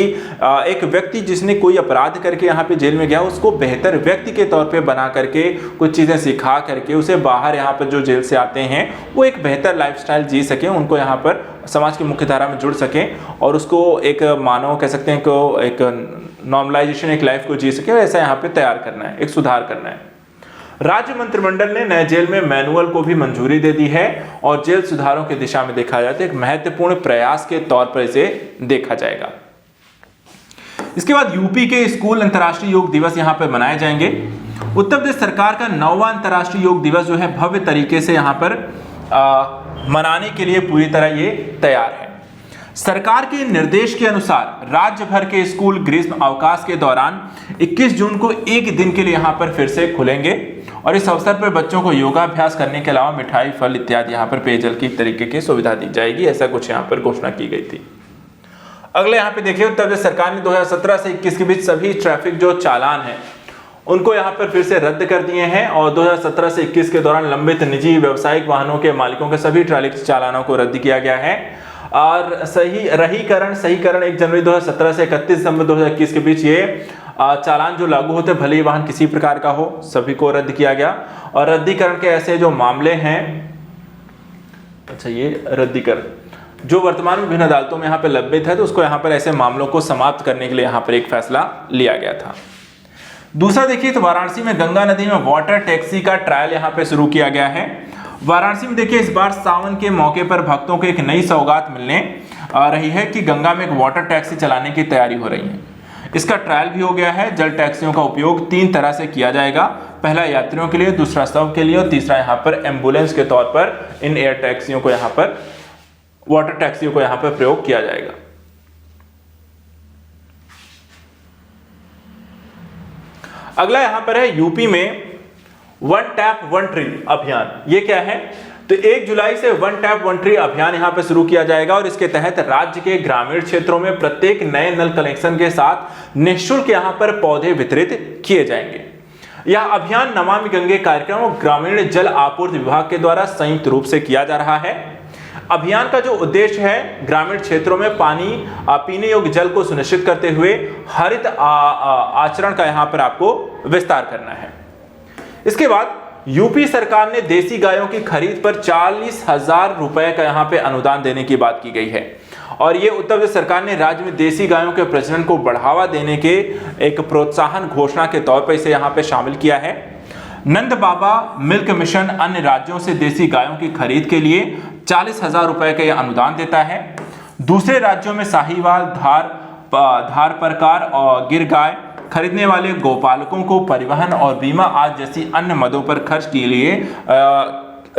एक व्यक्ति जिसने कोई अपराध करके यहाँ पे जेल में गया उसको बेहतर व्यक्ति के तौर पे बना करके कुछ चीजें सिखा करके उसे बाहर यहाँ पर जो जेल से आते हैं वो एक बेहतर लाइफस्टाइल जी सके, उनको यहाँ पर समाज की मुख्य धारा में जुड़ सकें और उसको एक मानव कह सकते हैं को एक नॉर्मलाइजेशन, एक लाइफ को जी सके, ऐसा यहाँ पे तैयार करना है, एक सुधार करना है। राज्य मंत्रिमंडल ने नए जेल में मैनुअल को भी मंजूरी दे दी है और जेल सुधारों की दिशा में देखा जाए तो एक महत्वपूर्ण प्रयास के तौर पर इसे देखा जाएगा। इसके बाद यूपी के स्कूल अंतर्राष्ट्रीय योग दिवस यहाँ पर मनाए जाएंगे। उत्तर प्रदेश सरकार का 9वां अंतर्राष्ट्रीय योग दिवस जो है भव्य तरीके से यहाँ पर मनाने के लिए पूरी तरह ये तैयार है। सरकार के निर्देश के अनुसार राज्य भर के स्कूल ग्रीष्म अवकाश के दौरान 21 जून को एक दिन के लिए यहाँ पर फिर से खुलेंगे और इस अवसर पर बच्चों को योगाभ्यास करने के अलावा मिठाई, फल इत्यादि यहाँ पर पेयजल की तरीके की सुविधा दी जाएगी, ऐसा कुछ यहाँ पर घोषणा की गई थी। अगले यहाँ पे देखिए, उत्तर प्रदेश सरकार ने 2017 से 21 के बीच सभी ट्रैफिक जो चालान है उनको यहाँ पर फिर से रद्द कर दिए हैं और 2017 से 21 के दौरान लंबित निजी व्यावसायिक वाहनों के मालिकों के सभी ट्रैफिक चालानों को रद्द किया गया है। और सहीकरण 1 जनवरी 2017 से 31 दिसंबर 2021 के बीच ये चालान जो लागू होते भले ही वाहन किसी प्रकार का हो, सभी को रद्द किया गया। और रद्दीकरण के ऐसे जो मामले हैं, अच्छा ये रद्दीकरण जो वर्तमान में विभिन्न अदालतों में यहाँ पे लंबित है, तो उसको यहाँ पर ऐसे मामलों को समाप्त करने के लिए यहाँ पर एक फैसला लिया गया था। दूसरा देखिए तो वाराणसी में गंगा नदी में वाटर टैक्सी का ट्रायल यहाँ पे शुरू किया गया है। वाराणसी में देखिए इस बार सावन के मौके पर भक्तों को एक नई सौगात मिलने आ रही है कि गंगा में एक वाटर टैक्सी चलाने की तैयारी हो रही है। इसका ट्रायल भी हो गया है। जल टैक्सियों का उपयोग 3 तरह से किया जाएगा, पहला यात्रियों के लिए, दूसरा शव के लिए और तीसरा यहाँ पर एम्बुलेंस के तौर पर इन एयर टैक्सियों को यहाँ पर वाटर टैक्सियों को यहाँ पर प्रयोग किया जाएगा। अगला यहां पर है यूपी में वन टैप वन ट्री अभियान। ये क्या है? तो 1 जुलाई से वन टैप वन ट्री अभियान यहां पर शुरू किया जाएगा और इसके तहत राज्य के ग्रामीण क्षेत्रों में प्रत्येक नए नल कनेक्शन के साथ निःशुल्क यहां पर पौधे वितरित किए जाएंगे। यह अभियान नमामि गंगे कार्यक्रम और ग्रामीण जल आपूर्ति विभाग के द्वारा संयुक्त रूप से किया जा रहा है। अभियान का जो उद्देश्य है ग्रामीण क्षेत्रों में पानी पीने योग्य जल को सुनिश्चित करते हुए हरित आचरण का यहां पर आपको विस्तार करना है। इसके बाद यूपी सरकार ने देसी गायों की खरीद पर 40,000 रुपए का यहां पे अनुदान देने की बात की गई है और ये उत्तर प्रदेश सरकार ने राज्य में देसी गायों के प्रजनन को बढ़ावा देने के एक प्रोत्साहन घोषणा के तौर पर इसे यहां पे शामिल किया है। नंद बाबा मिल्क मिशन अन्य राज्यों से देसी गायों की खरीद के लिए 40,000 रुपए का यह अनुदान देता है। दूसरे राज्यों में साहीवाल, धार प्रकार और गिर गाय खरीदने वाले गौपालकों को परिवहन और बीमा आदि जैसी अन्य मदों पर खर्च के लिए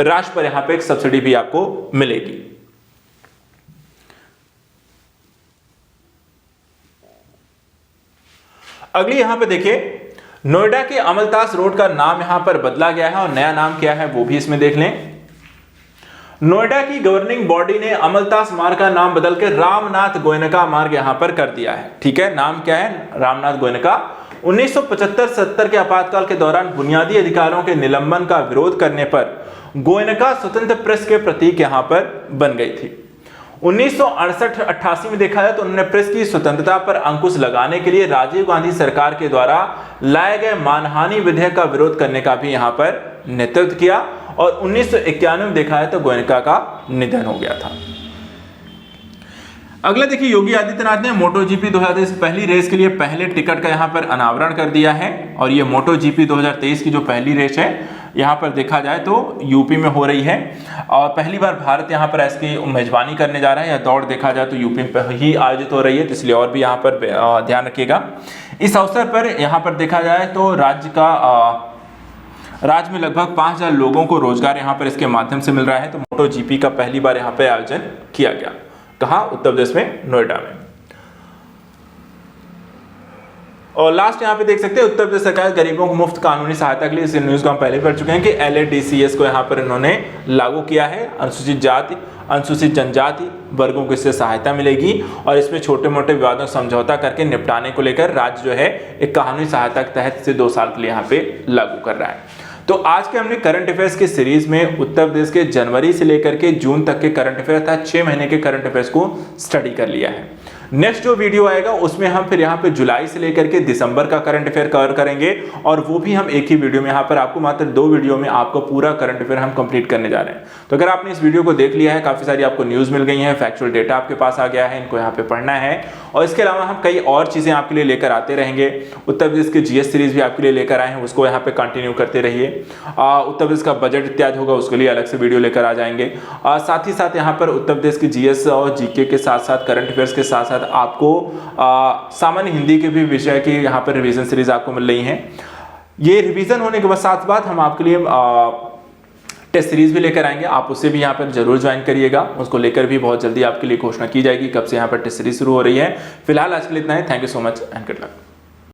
राशि पर यहां पे एक सब्सिडी भी आपको मिलेगी। अगली यहां पे देखिए नोएडा के अमलतास रोड का नाम यहां पर बदला गया है और नया नाम क्या है वो भी इसमें देख लें। नोएडा की गवर्निंग बॉडी ने अमलतास मार्ग का नाम बदलकर रामनाथ गोयनका मार्ग यहां पर कर दिया है। ठीक है, नाम क्या है? रामनाथ गोयनका। 1975-70 के आपातकाल के दौरान बुनियादी अधिकारों के निलंबन का विरोध करने पर गोयनका स्वतंत्र प्रेस के प्रतीक यहां पर बन गई थी। 1968-88 में देखा जाए तो उन्होंने प्रेस की स्वतंत्रता पर अंकुश लगाने के लिए राजीव गांधी सरकार के द्वारा लाए गए मानहानि विधेयक का विरोध करने का भी यहां पर नेतृत्व किया और 1991 में देखा है तो गोयनका का निधन हो गया था। अगला देखिए योगी आदित्यनाथ ने मोटोजीपी 2023 पहली रेस के लिए पहले टिकट का यहां पर अनावरण कर दिया है और ये मोटोजीपी 2023 की जो पहली रेस है यहां पर देखा जाए तो यूपी में हो रही है और पहली बार भारत यहां पर इसकी मेजबानी करने जा रहा है। यह दौड़ देखा जाए तो यूपी में ही आयोजित हो रही है, तो इसलिए और भी यहां पर ध्यान रखिएगा। इस अवसर पर यहां पर देखा जाए तो राज्य में लगभग 5,000 लोगों को रोजगार यहां पर इसके माध्यम से मिल रहा है। तो मोटो जीपी का पहली बार यहां पर आयोजन किया गया। कहां? उत्तर प्रदेश में, नोएडा में। और लास्ट यहां पे देख सकते हैं उत्तर प्रदेश सरकार गरीबों को मुफ्त कानूनी सहायता के लिए, इस न्यूज को हम पहले पढ़ चुके हैं कि LADCS को यहां पर इन्होंने लागू किया है। अनुसूचित जाति, अनुसूचित जनजाति वर्गों को इससे सहायता मिलेगी और इसमें छोटे मोटे विवादों समझौता करके निपटाने को लेकर राज्य जो है एक कानूनी सहायता के तहत से 2 साल के लिए यहाँ पे लागू कर रहा है। तो आज के हमने करंट अफेयर्स की सीरीज में उत्तर प्रदेश के जनवरी से लेकर के जून तक के करंट अफेयर अर्थात 6 महीने के करंट अफेयर्स को स्टडी कर लिया है। नेक्स्ट जो वीडियो आएगा उसमें हम फिर यहाँ पे जुलाई से लेकर के दिसंबर का करंट अफेयर कवर करेंगे और वो भी हम एक ही वीडियो में यहाँ पर आपको मात्र 2 वीडियो में आपको पूरा करंट अफेयर हम कंप्लीट करने जा रहे हैं। तो अगर आपने इस वीडियो को देख लिया है, काफी सारी आपको न्यूज मिल गई है, फैक्चुअल डेटा आपके पास आ गया है, इनको यहाँ पे पढ़ना है और इसके अलावा हम कई और चीजें आपके लिए लेकर आते रहेंगे। उत्तर प्रदेश के GS सीरीज भी आपके लिए लेकर आए हैं, उसको यहाँ पे कंटिन्यू करते रहिए। उत्तर प्रदेश का बजट इत्यादि होगा उसके लिए अलग से वीडियो लेकर आ जाएंगे। साथ ही साथ यहाँ पर उत्तर प्रदेश की GS और GK के साथ साथ करंट अफेयर्स के साथ साथ आपको सामान्य हिंदी के भी विषय की यहाँ पर रिवीजन सीरीज आपको मिल रही हैं। ये रिवीजन होने के बाद साथ हम आपके लिए टेस्ट सीरीज भी लेकर आएंगे, आप उससे भी यहाँ पर जरूर ज्वाइन करिएगा। उसको लेकर भी बहुत जल्दी आपके लिए घोषणा की जाएगी कब से यहाँ पर टेस्ट सीरीज शुरू हो रही है। फिलहाल आज के लिए इतना ही। Thank you so much and good luck.